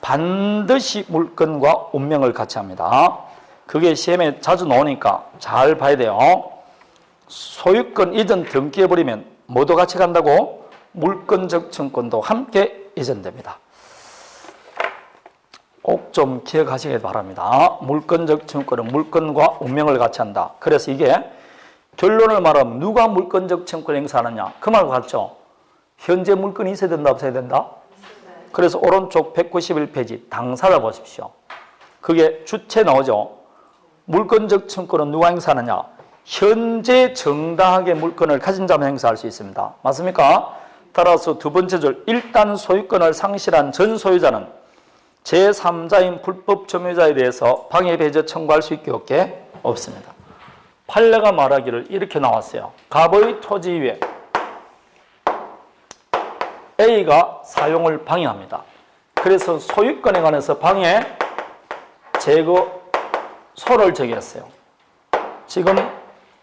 반드시 물건과 운명을 같이 합니다. 그게 시험에 자주 나오니까 잘 봐야 돼요. 소유권 이전 등기해버리면 뭐도 같이 간다고? 물권적 증권도 함께 이전됩니다. 꼭 좀 기억하시기 바랍니다. 물권적 증권은 물권과 운명을 같이 한다. 그래서 이게 결론을 말하면 누가 물권적 증권을 행사하느냐? 그 말과 같죠? 현재 물건이 있어야 된다, 없어야 된다? 그래서 오른쪽 191페이지 당사를 보십시오. 그게 주체 나오죠? 물권적 증권은 누가 행사하느냐? 현재 정당하게 물건을 가진 자만 행사할 수 있습니다. 맞습니까? 따라서 두 번째 줄, 일단 소유권을 상실한 전 소유자는 제3자인 불법 점유자에 대해서 방해 배제 청구할 수 있게 없게 없습니다. 판례가 말하기를 이렇게 나왔어요. 갑의 토지 위에 A가 사용을 방해합니다. 그래서 소유권에 관해서 방해 제거소를 제기했어요. 지금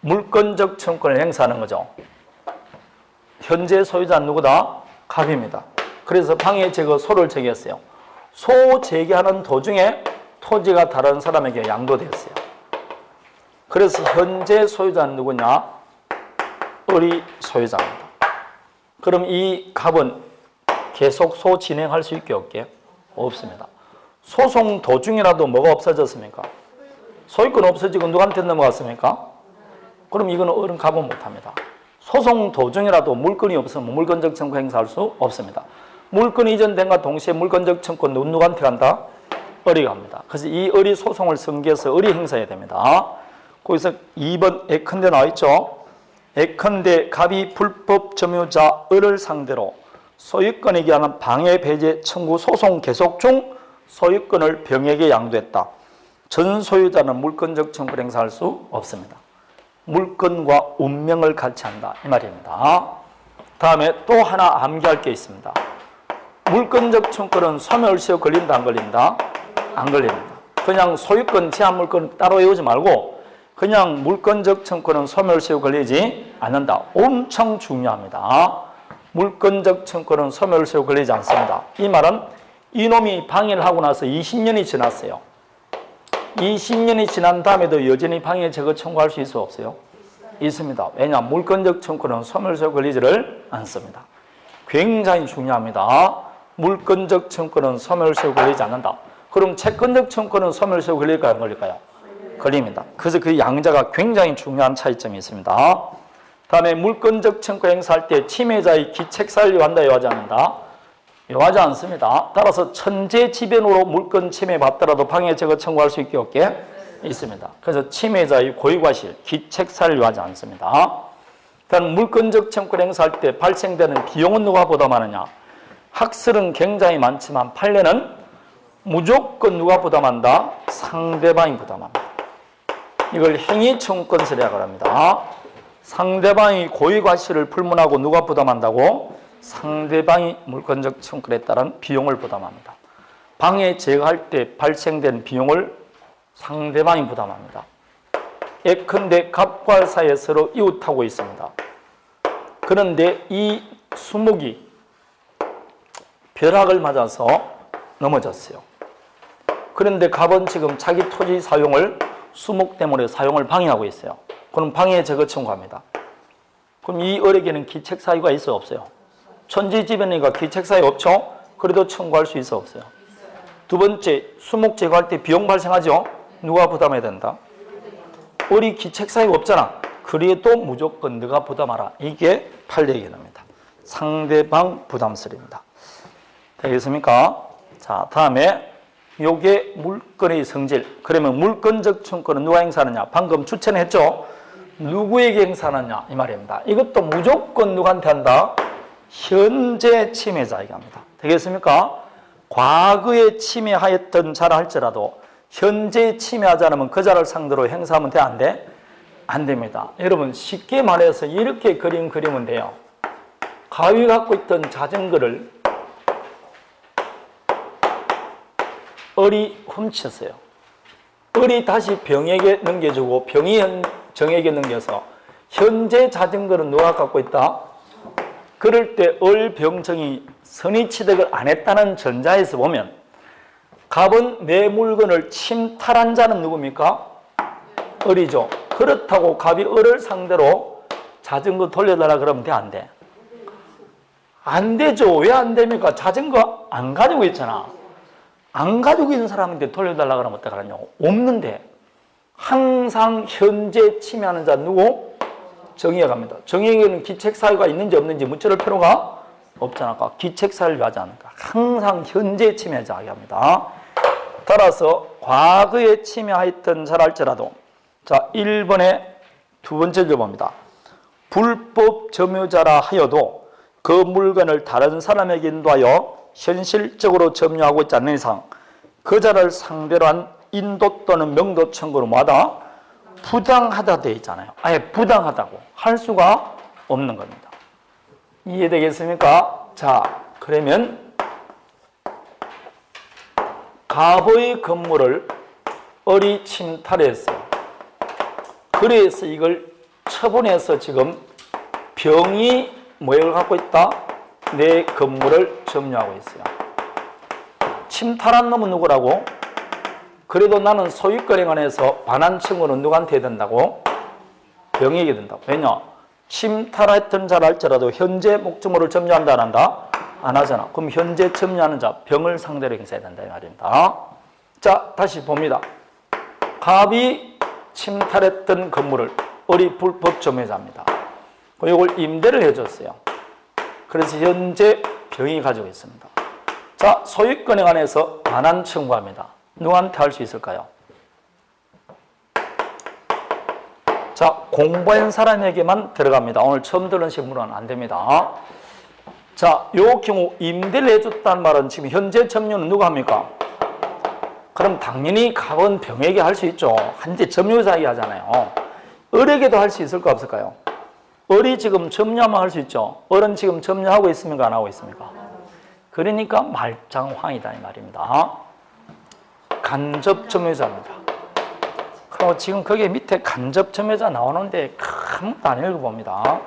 물권적 청구권을 행사하는 거죠. 현재 소유자는 누구다? 갑입니다. 그래서 방해 제거소를 제기했어요. 소 제기하는 도중에 토지가 다른 사람에게 양도됐어요. 그래서 현재 소유자는 누구냐? 을이 소유자입니다. 그럼 이 갑은 계속 소 진행할 수 있게 없게? 없습니다. 소송 도중이라도 뭐가 없어졌습니까? 소유권 없어지고 누구한테 넘어갔습니까? 그럼 이거는 을은 갑은 못합니다. 소송 도중이라도 물건이 없으면 물권적 청구 행사할 수 없습니다. 물건이 이전된과 동시에 물권적 청구는 누구한테 간다? 을이 갑니다. 그래서 이 을이 소송을 승계해서 을이 행사해야 됩니다. 거기서 2번 예컨대 나와있죠? 예컨대 갑이 불법 점유자 을을 상대로 소유권에 기하는 방해 배제 청구 소송 계속 중 소유권을 병에게 양도했다. 전 소유자는 물권적 청구를 행사할 수 없습니다. 물권과 운명을 같이 한다. 이 말입니다. 다음에 또 하나 암기할 게 있습니다. 물권적 청구는 소멸시효 걸린다, 안 걸린다? 안 걸립니다. 그냥 소유권, 제한 물권 따로 외우지 말고 그냥 물권적 청구는 소멸시효 걸리지 않는다. 엄청 중요합니다. 물권적 청구는 소멸시효 걸리지 않습니다. 이 말은 이놈이 방해를 하고 나서 20년이 지났어요. 20년이 지난 다음에도 여전히 방해 제거 청구할 수 있어 없어요? 있습니다. 왜냐? 물권적 청구는 소멸시효 걸리지를 않습니다. 굉장히 중요합니다. 물권적 청구는 소멸시효 걸리지 않는다. 그럼 채권적 청구는 소멸시효 걸릴까요? 안 걸릴까요? 걸립니다. 그래서 그 양자가 굉장히 중요한 차이점이 있습니다. 다음에 물권적 청구 행사할 때 침해자의 기책사를 요한다, 요하지 않는다? 요하지 않습니다. 따라서 천재지변으로 물권 침해받더라도 방해 제거 청구할 수 있게 없게 있습니다. 그래서 침해자의 고의과실, 기책사를 요하지 않습니다. 다음 물권적 청구 행사할 때 발생되는 비용은 누가 부담하느냐? 학설은 굉장히 많지만 판례는 무조건 누가 부담한다? 상대방이 부담합니다. 이걸 행위청구권설이라고 합니다. 상대방이 고의과실을 불문하고 누가 부담한다고? 상대방이 물권적 청구에 따른 비용을 부담합니다. 방해 제거할 때 발생된 비용을 상대방이 부담합니다. 예컨대 갑과 사이에 서로 이웃하고 있습니다. 그런데 이 수목이 벼락을 맞아서 넘어졌어요. 그런데 갑은 지금 자기 토지 사용을 수목 때문에 사용을 방해하고 있어요. 그럼 방해 제거 청구합니다. 그럼 이 을에게는 기책 사유가 있어요, 없어요? 천지지변이니까 기책 사유 없죠? 그래도 청구할 수 있어, 없어요? 두 번째, 수목 제거할 때 비용 발생하죠? 누가 부담해야 된다? 을이 기책 사유 없잖아. 그래도 무조건 너가 부담하라. 이게 판례의 개념입니다. 상대방 부담설입니다. 되겠습니까? 자, 다음에 요게 물건의 성질. 그러면 물건적 청구는 누가 행사하느냐? 방금 주체는 했죠? 누구에게 행사하느냐? 이 말입니다. 이것도 무조건 누구한테 한다? 현재 침해자에게 합니다. 되겠습니까? 과거에 침해하였던 자라 할지라도 현재 침해하지 않으면 그 자를 상대로 행사하면 돼? 안 돼? 안 됩니다. 여러분 쉽게 말해서 이렇게 그리면 돼요. 가위 갖고 있던 자전거를 을이 훔쳤어요. 을이 다시 병에게 넘겨주고 병이 정에게 넘겨서 현재 자전거는 누가 갖고 있다? 그럴 때 을, 병, 정이 선의취득을 안 했다는 전자에서 보면 갑은 내 물건을 침탈한 자는 누굽니까? 을이죠. 그렇다고 갑이 을을 상대로 자전거 돌려달라 그러면 돼, 안 돼? 안 되죠. 왜 안 됩니까? 자전거 안 가지고 있잖아. 안 가지고 있는 사람인데 돌려달라 그러면 어떡하냐고. 없는데. 항상 현재 침해하는 자 누구? 정의에 갑니다. 정의에게는 기책사유가 있는지 없는지 묻혀볼 필요가 없잖아. 아까 기책사유를 하지 않을까. 항상 현재 침해자하게 합니다. 따라서 과거에 침해하였던 자랄지라도 자 1번의 두 번째 봅니다. 불법 점유자라 하여도 그 물건을 다른 사람에게 인도하여 현실적으로 점유하고 있지 않는 이상 그 자를 상대로 한 인도 또는 명도 청구로 뭐하다? 부당하다 되어 있잖아요. 아예 부당하다고 할 수가 없는 겁니다. 이해되겠습니까? 자, 그러면 갑의 건물을 을이 침탈했어요. 그래서 이걸 처분해서 지금 병이 뭐를 갖고 있다? 내 건물을 점유하고 있어요. 침탈한 놈은 누구라고? 그래도 나는 소유권에 관해서 반환 청구는 누구한테 해야 된다고? 병에게 된다고. 왜냐? 침탈했던 자라 할지라도 현재 목적물을 점유한다 안 한다? 안 하잖아. 그럼 현재 점유하는 자 병을 상대로 행사해야 된다 이 말입니다. 자, 다시 봅니다. 갑이 침탈했던 건물을 을이 불법 점유자입니다. 이걸 임대를 해줬어요. 그래서 현재 병이 가지고 있습니다. 자, 소유권에 관해서 반환 청구합니다. 누구한테 할 수 있을까요? 자, 공부한 사람에게만 들어갑니다. 오늘 처음 들은 식물은 안 됩니다. 자, 요 경우 임대를 해줬다는 말은 지금 현재 점유는 누가 합니까? 그럼 당연히 갑은 병에게 할 수 있죠. 한때 점유자에게 하잖아요. 을에게도 할 수 있을까 없을까요? 을이 지금 점유하면 할 수 있죠. 을은 지금 점유하고 있습니까? 안 하고 있습니까? 그러니까 말장황이다 이 말입니다. 간접 점유자입니다. 그리고 지금 거기 밑에 간접 점유자 나오는데 아무것도 안 읽어봅니다.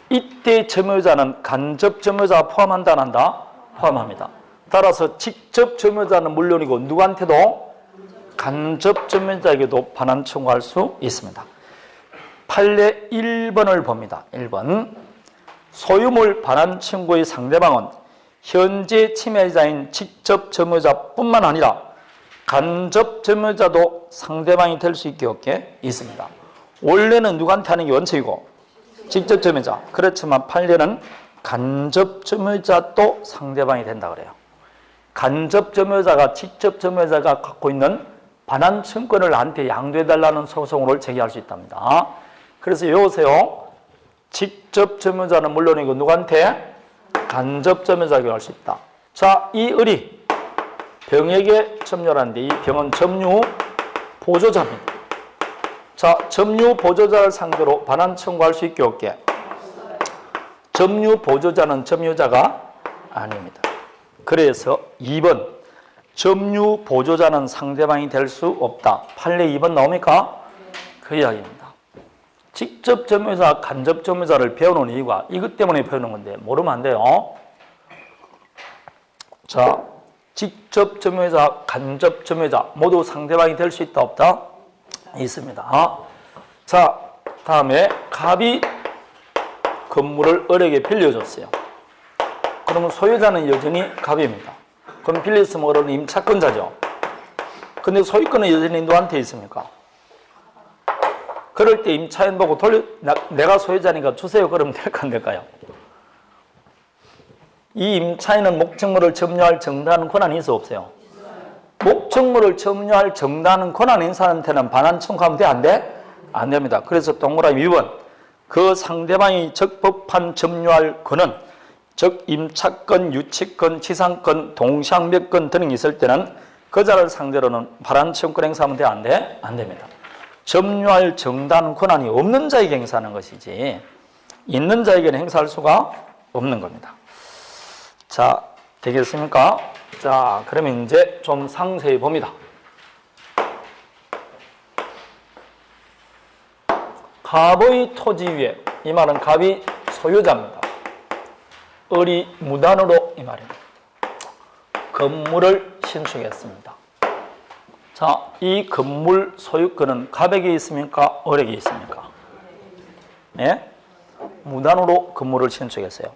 이때 점유자는 간접 점유자 포함한다 안 한다? 포함합니다. 따라서 직접 점유자는 물론이고 누구한테도 간접 점유자에게도 반환 청구할 수 있습니다. 판례 1번을 봅니다. 1번. 소유물 반환 청구의 상대방은 현재 침해자인 직접 점유자뿐만 아니라 간접 점유자도 상대방이 될 수 있게 없게 있습니다. 원래는 누구한테 하는 게 원칙이고 직접 점유자. 그렇지만 판례는 간접 점유자도 상대방이 된다 그래요. 간접 점유자가 직접 점유자가 갖고 있는 반환 청구권을 나한테 양도해달라는 소송을 제기할 수 있답니다. 그래서 여보세요. 직접 점유자는 물론이고 누구한테? 간접 점유자에게 할 수 있다. 자, 이 을이 병에게 점유하는데 이 병은 점유 보조자입니다. 자, 점유 보조자를 상대로 반환 청구할 수 있게 없게? 점유 보조자는 점유자가 아닙니다. 그래서 2번 점유 보조자는 상대방이 될 수 없다. 판례 2번 나옵니까? 그 이야기입니다. 직접 점유자, 간접 점유자를 배우는 이유가 이것 때문에 배우는 건데 모르면 안 돼요. 자, 직접 점유자, 간접 점유자 모두 상대방이 될 수 있다 없다? 있습니다. 자, 다음에 갑이 건물을 을에게 빌려줬어요. 그러면 소유자는 여전히 갑입니다. 그럼 빌렸으면 을은 임차권자죠. 근데 소유권은 여전히 누구한테 있습니까? 그럴 때 임차인 보고 내가 소유자니까 주세요 그러면 될까 안 될까요? 이 임차인은 목적물을 점유할 정당한 권한이 있어 없어요? 목적물을 점유할 정당한 권한 있는 사람한테는 반환 청구하면 돼? 안 돼? 안 됩니다. 그래서 동그라미 2번 그 상대방이 적법한 점유할 권은 즉 임차권, 유치권, 지상권, 동시항매권 등이 있을 때는 그 자를 상대로는 반환 청구권 행사하면 돼? 안 돼? 안 됩니다. 점유할 정당 권한이 없는 자에게 행사하는 것이지 있는 자에게는 행사할 수가 없는 겁니다. 자, 되겠습니까? 자, 그러면 이제 좀 상세히 봅니다. 갑의 토지 위에, 이 말은 갑이 소유자입니다. 을이 무단으로 이 말입니다. 건물을 신축했습니다. 자, 이 건물 소유권은 갑에게 있습니까? 을에게 있습니까? 예? 무단으로 건물을 신축했어요.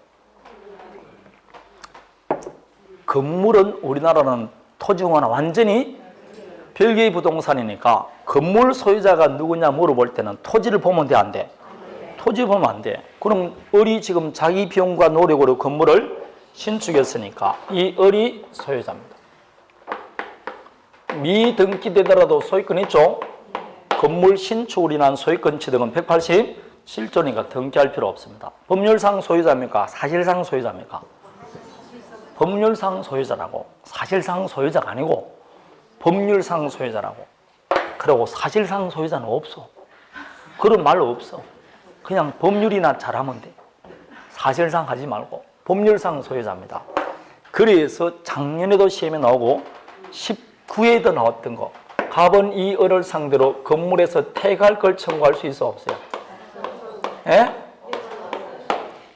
건물은 우리나라는 토지공원은 완전히 별개의 부동산이니까 건물 소유자가 누구냐 물어볼 때는 토지를 보면 돼, 안 돼? 토지 보면 안 돼. 그럼 을이 지금 자기 비용과 노력으로 건물을 신축했으니까 이 을이 소유자입니다. 미등기되더라도 소유권 있죠? 건물 신축으로 인한 소유권 취득은 187조니까 등기할 필요 없습니다. 법률상 소유자입니까? 사실상 소유자입니까? 법률상 소유자라고. 사실상 소유자가 아니고 법률상 소유자라고. 그리고 사실상 소유자는 없어. 그런 말로 없어. 그냥 법률이나 잘하면 돼. 사실상 하지 말고 법률상 소유자입니다. 그래서 작년에도 시험에 나오고 19회에도 나왔던 거, 갑은 이 을을 상대로 건물에서 퇴가할 걸 청구할 수 있어 없어요? 예?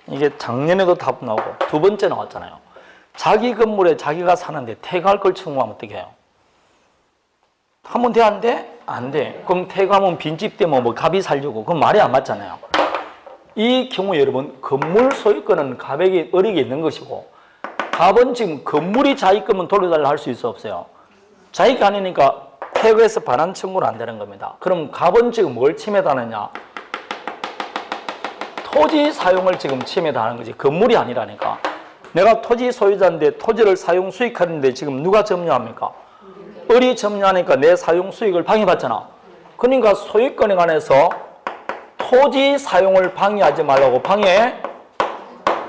이게 작년에도 답 나오고 두 번째 나왔잖아요. 자기 건물에 자기가 사는데 퇴가할 걸 청구하면 어떻게 해요? 하면 돼, 안 돼? 안 돼. 그럼 퇴가하면 빈집 되면 뭐 갑이 살려고. 그건 말이 안 맞잖아요. 이 경우에 여러분, 건물 소유권은 갑에게, 을에게 있는 것이고, 갑은 지금 건물이 자기 거면 돌려달라 할 수 있어 없어요? 자기가 아니니까 퇴거해서 반환 청구는 안 되는 겁니다. 그럼 갑은 지금 뭘 침해당하느냐? 토지 사용을 지금 침해당하는 거지. 건물이 아니라니까. 내가 토지 소유자인데 토지를 사용 수익하는데 지금 누가 점유합니까? 을이 점유하니까 내 사용 수익을 방해받잖아. 그러니까 소유권에 관해서 토지 사용을 방해하지 말라고 방해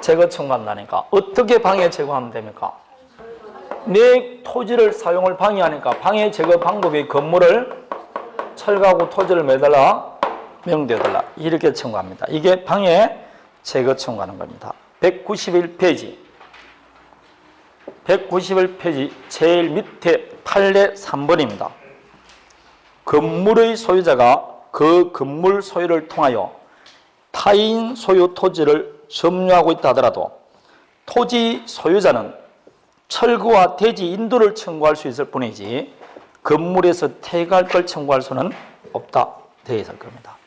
제거 청구한다니까. 어떻게 방해 제거하면 됩니까? 내 토지를 사용을 방해하니까 방해 제거 방법이 건물을 철거하고 토지를 매달라 명대달라 이렇게 청구합니다. 이게 방해 제거 청구하는 겁니다. 191페이지 제일 밑에 판례 3번입니다. 건물의 소유자가 그 건물 소유를 통하여 타인 소유 토지를 점유하고 있다 하더라도 토지 소유자는 철거와 대지 인도를 청구할 수 있을 뿐이지 건물에서 퇴거할 걸 청구할 수는 없다 되어 있을 겁니다.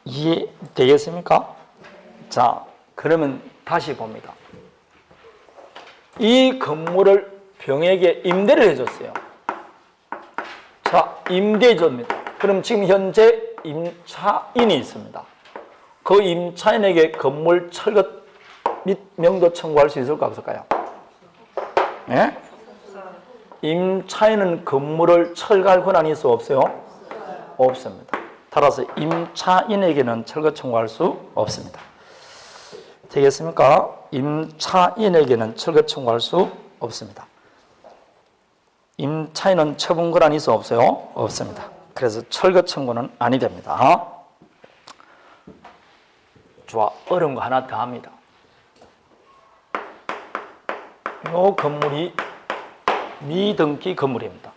이해되겠습니까? 자, 그러면 다시 봅니다. 이 건물을 병에게 임대를 해줬어요. 자, 임대해줍니다. 그럼 지금 현재 임차인이 있습니다. 그 임차인에게 건물 철거 및 명도 청구할 수 있을까 없을까요? 예? 임차인은 건물을 철거할 권한이 있어 없어요? 없습니다. 따라서 임차인에게는 철거 청구할 수 없습니다. 되겠습니까? 임차인에게는 철거 청구할 수 없습니다. 임차인은 처분 권한이 있어 없어요? 없습니다. 그래서 철거 청구는 아니 됩니다. 좋아, 어려운 거 하나 더 합니다. 이 건물이 미등기 건물입니다.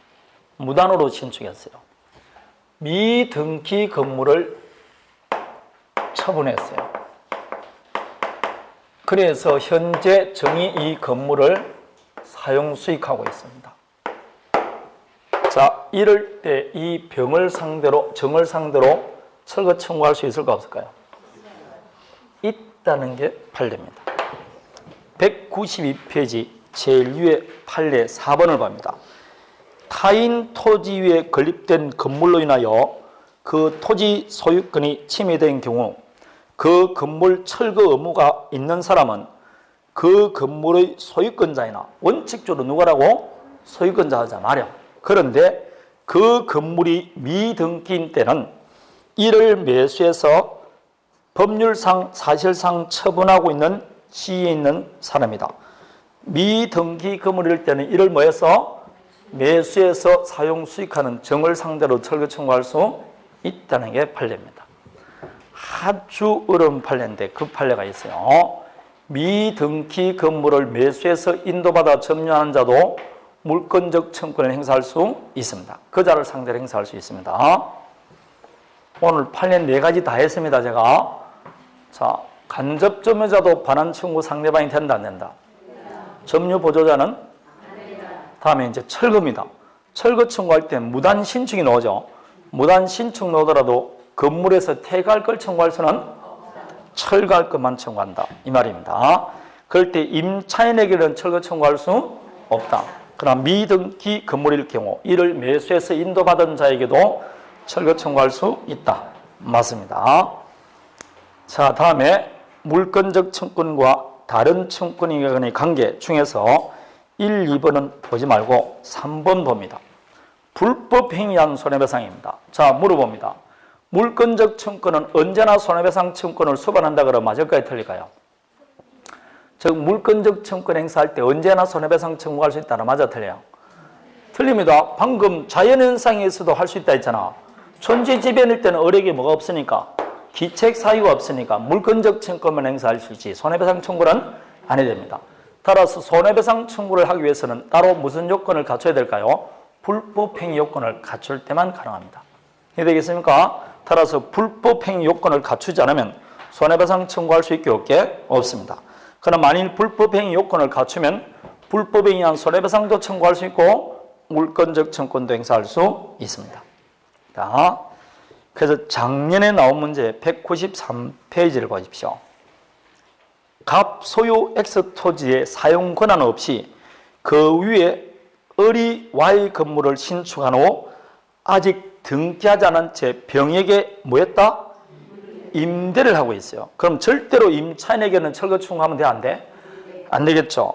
무단으로 신축했어요. 미등기 건물을 처분했어요. 그래서 현재 정의 이 건물을 사용 수익하고 있습니다. 자, 이럴 때 이 병을 상대로, 정을 상대로 철거 청구할 수 있을까 없을까요? 있다는 게 판례입니다. 192페이지 제일 위에 판례 4번을 봅니다. 타인 토지 위에 건립된 건물로 인하여 그 토지 소유권이 침해된 경우 그 건물 철거 의무가 있는 사람은 그 건물의 소유권자이나 원칙적으로 누구라고? 소유권자자 말이야. 그런데 그 건물이 미등기인 때는 이를 매수해서 법률상 사실상 처분하고 있는 시에 있는 사람이다. 미등기 건물일 때는 이를 뭐해서 매수해서 사용 수익하는 정을 상대로 철거 청구할 수 있다는 게 판례입니다. 아주 어려운 판례인데 그 판례가 있어요. 미등기 건물을 매수해서 인도받아 점유하는 자도 물권적 청구권을 행사할 수 있습니다. 그 자를 상대로 행사할 수 있습니다. 오늘 판례 4가지 다 했습니다. 제가. 자, 간접 점유자도 반환 청구 상대방이 된다 안 된다? 점유 보조자는? 다음에 이제 철거입니다. 철거 청구할 때 무단 신축이 나오죠. 무단 신축 나오더라도 건물에서 폐가할 걸 청구할 수는 철거할 것만 청구한다 이 말입니다. 그럴 때 임차인에게는 철거 청구할 수 없다. 그러나 미등기 건물일 경우 이를 매수해서 인도받은 자에게도 철거 청구할 수 있다. 맞습니다. 자, 다음에 물권적 청구권과 다른 청구권의 간의 관계 중에서 1, 2번은 보지 말고 3번 봅니다. 불법 행위한 손해배상입니다. 자, 물어봅니다. 물권적 청구권은 언제나 손해배상 청구권을 수반한다 그러면 맞을까요? 틀릴까요? 즉 물권적 청구권 행사할 때 언제나 손해배상 청구할 수 있다는 맞아 틀려요? 틀립니다. 방금 자연현상에서도 할 수 있다 했잖아. 천지지변일 때는 을에게 뭐가 없으니까 기책 사유가 없으니까 물권적 청구권만 행사할 수 있지 손해배상 청구는 안 해야 됩니다. 따라서 손해배상 청구를 하기 위해서는 따로 무슨 요건을 갖춰야 될까요? 불법행위 요건을 갖출 때만 가능합니다. 이해되겠습니까? 따라서 불법행위 요건을 갖추지 않으면 손해배상 청구할 수 있게 없습니다. 그러나 만일 불법행위 요건을 갖추면 불법행위한 손해배상도 청구할 수 있고 물권적 청구권도 행사할 수 있습니다. 자, 그래서 작년에 나온 문제 193페이지를 보십시오. 갑 소유 X 토지의 사용 권한 없이 그 위에 을이 Y 건물을 신축한 후 아직 등기하지 않은 채 병에게 뭐했다? 임대를 하고 있어요. 그럼 절대로 임차인에게는 철거 청구하면 돼? 안 돼? 안 되겠죠.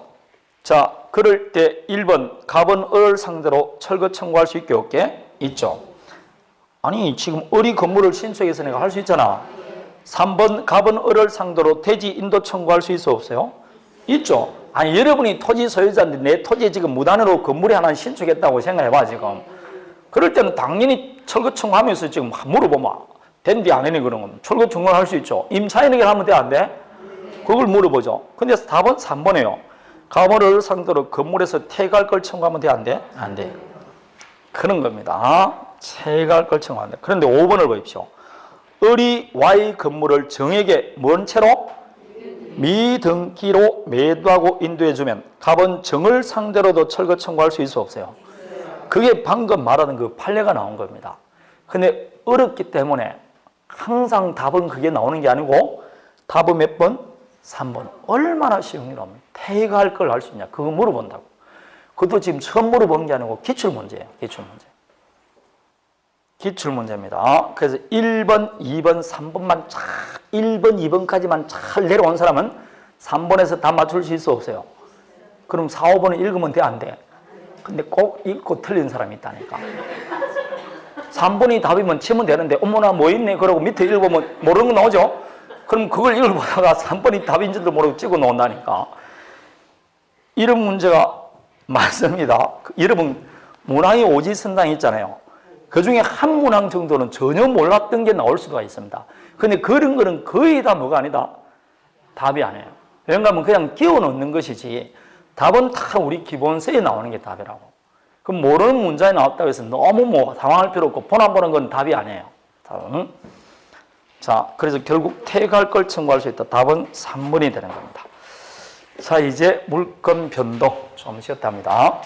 자, 그럴 때 1번 갑은 을을 상대로 철거 청구할 수 있게 없게? 있죠. 아니 지금 을이 건물을 신축해서 내가 할 수 있잖아. 3번 갑은 을을 상대로 대지 인도 청구할 수 있어 없어요? 있죠. 아니 여러분이 토지 소유자인데 내 토지에 지금 무단으로 건물이 하나 신축했다고 생각해봐 지금. 그럴 때는 당연히 철거 청구하면서 지금 물어보면 된디 안 했니 그런 건 철거 청구를 할 수 있죠. 임차인에게 하면 돼 안 돼? 그걸 물어보죠. 근데 답은 3번이에요. 갑은 을을 상대로 건물에서 퇴가할 걸 청구하면 돼 안 돼? 안 돼. 그런 겁니다. 퇴가할 걸 청구한다. 그런데 5번을 보십시오. 을이 Y 건물을 정에게 뭔 채로? 미등기로 매도하고 인도해주면 갑은 정을 상대로도 철거 청구할 수 있어 없어요? 그게 방금 말하는 그 판례가 나온 겁니다. 근데 어렵기 때문에 항상 답은 그게 나오는 게 아니고 답은 몇 번? 3번. 얼마나 쉬운 게 나옵니까? 퇴가할 걸 할 수 있냐? 그거 물어본다고. 그것도 지금 처음 물어보는 게 아니고 기출문제예요. 기출문제. 기출문제입니다. 그래서 1번, 2번, 3번만 잘 1번, 2번까지만 잘 내려온 사람은 3번에서 다 맞출 수 있어 없어요? 그럼 4, 5번은 읽으면 돼 안 돼? 근데 꼭 읽고 틀린 사람이 있다니까. 3번이 답이면 치면 되는데 어머나 뭐 있네 그러고 밑에 읽어보면 모르는 거 나오죠? 그럼 그걸 읽어보다가 3번이 답인지도 모르고 찍어 놓는다니까. 이런 문제가 많습니다. 여러분 문항이 오지선당 있잖아요. 그 중에 한 문항 정도는 전혀 몰랐던 게 나올 수가 있습니다. 근데 그런 거는 거의 다 뭐가 아니다? 답이 아니에요. 왜냐하면 그냥 끼워 넣는 것이지 답은 다 우리 기본서에 나오는 게 답이라고. 그럼 모르는 문장이 나왔다고 해서 너무 뭐 당황할 필요 없고 본 안 보는 건 답이 아니에요. 답은. 자, 그래서 결국 퇴가할 걸 청구할 수 있다. 답은 3번이 되는 겁니다. 자, 이제 물건 변동 좀 쉬었답니다.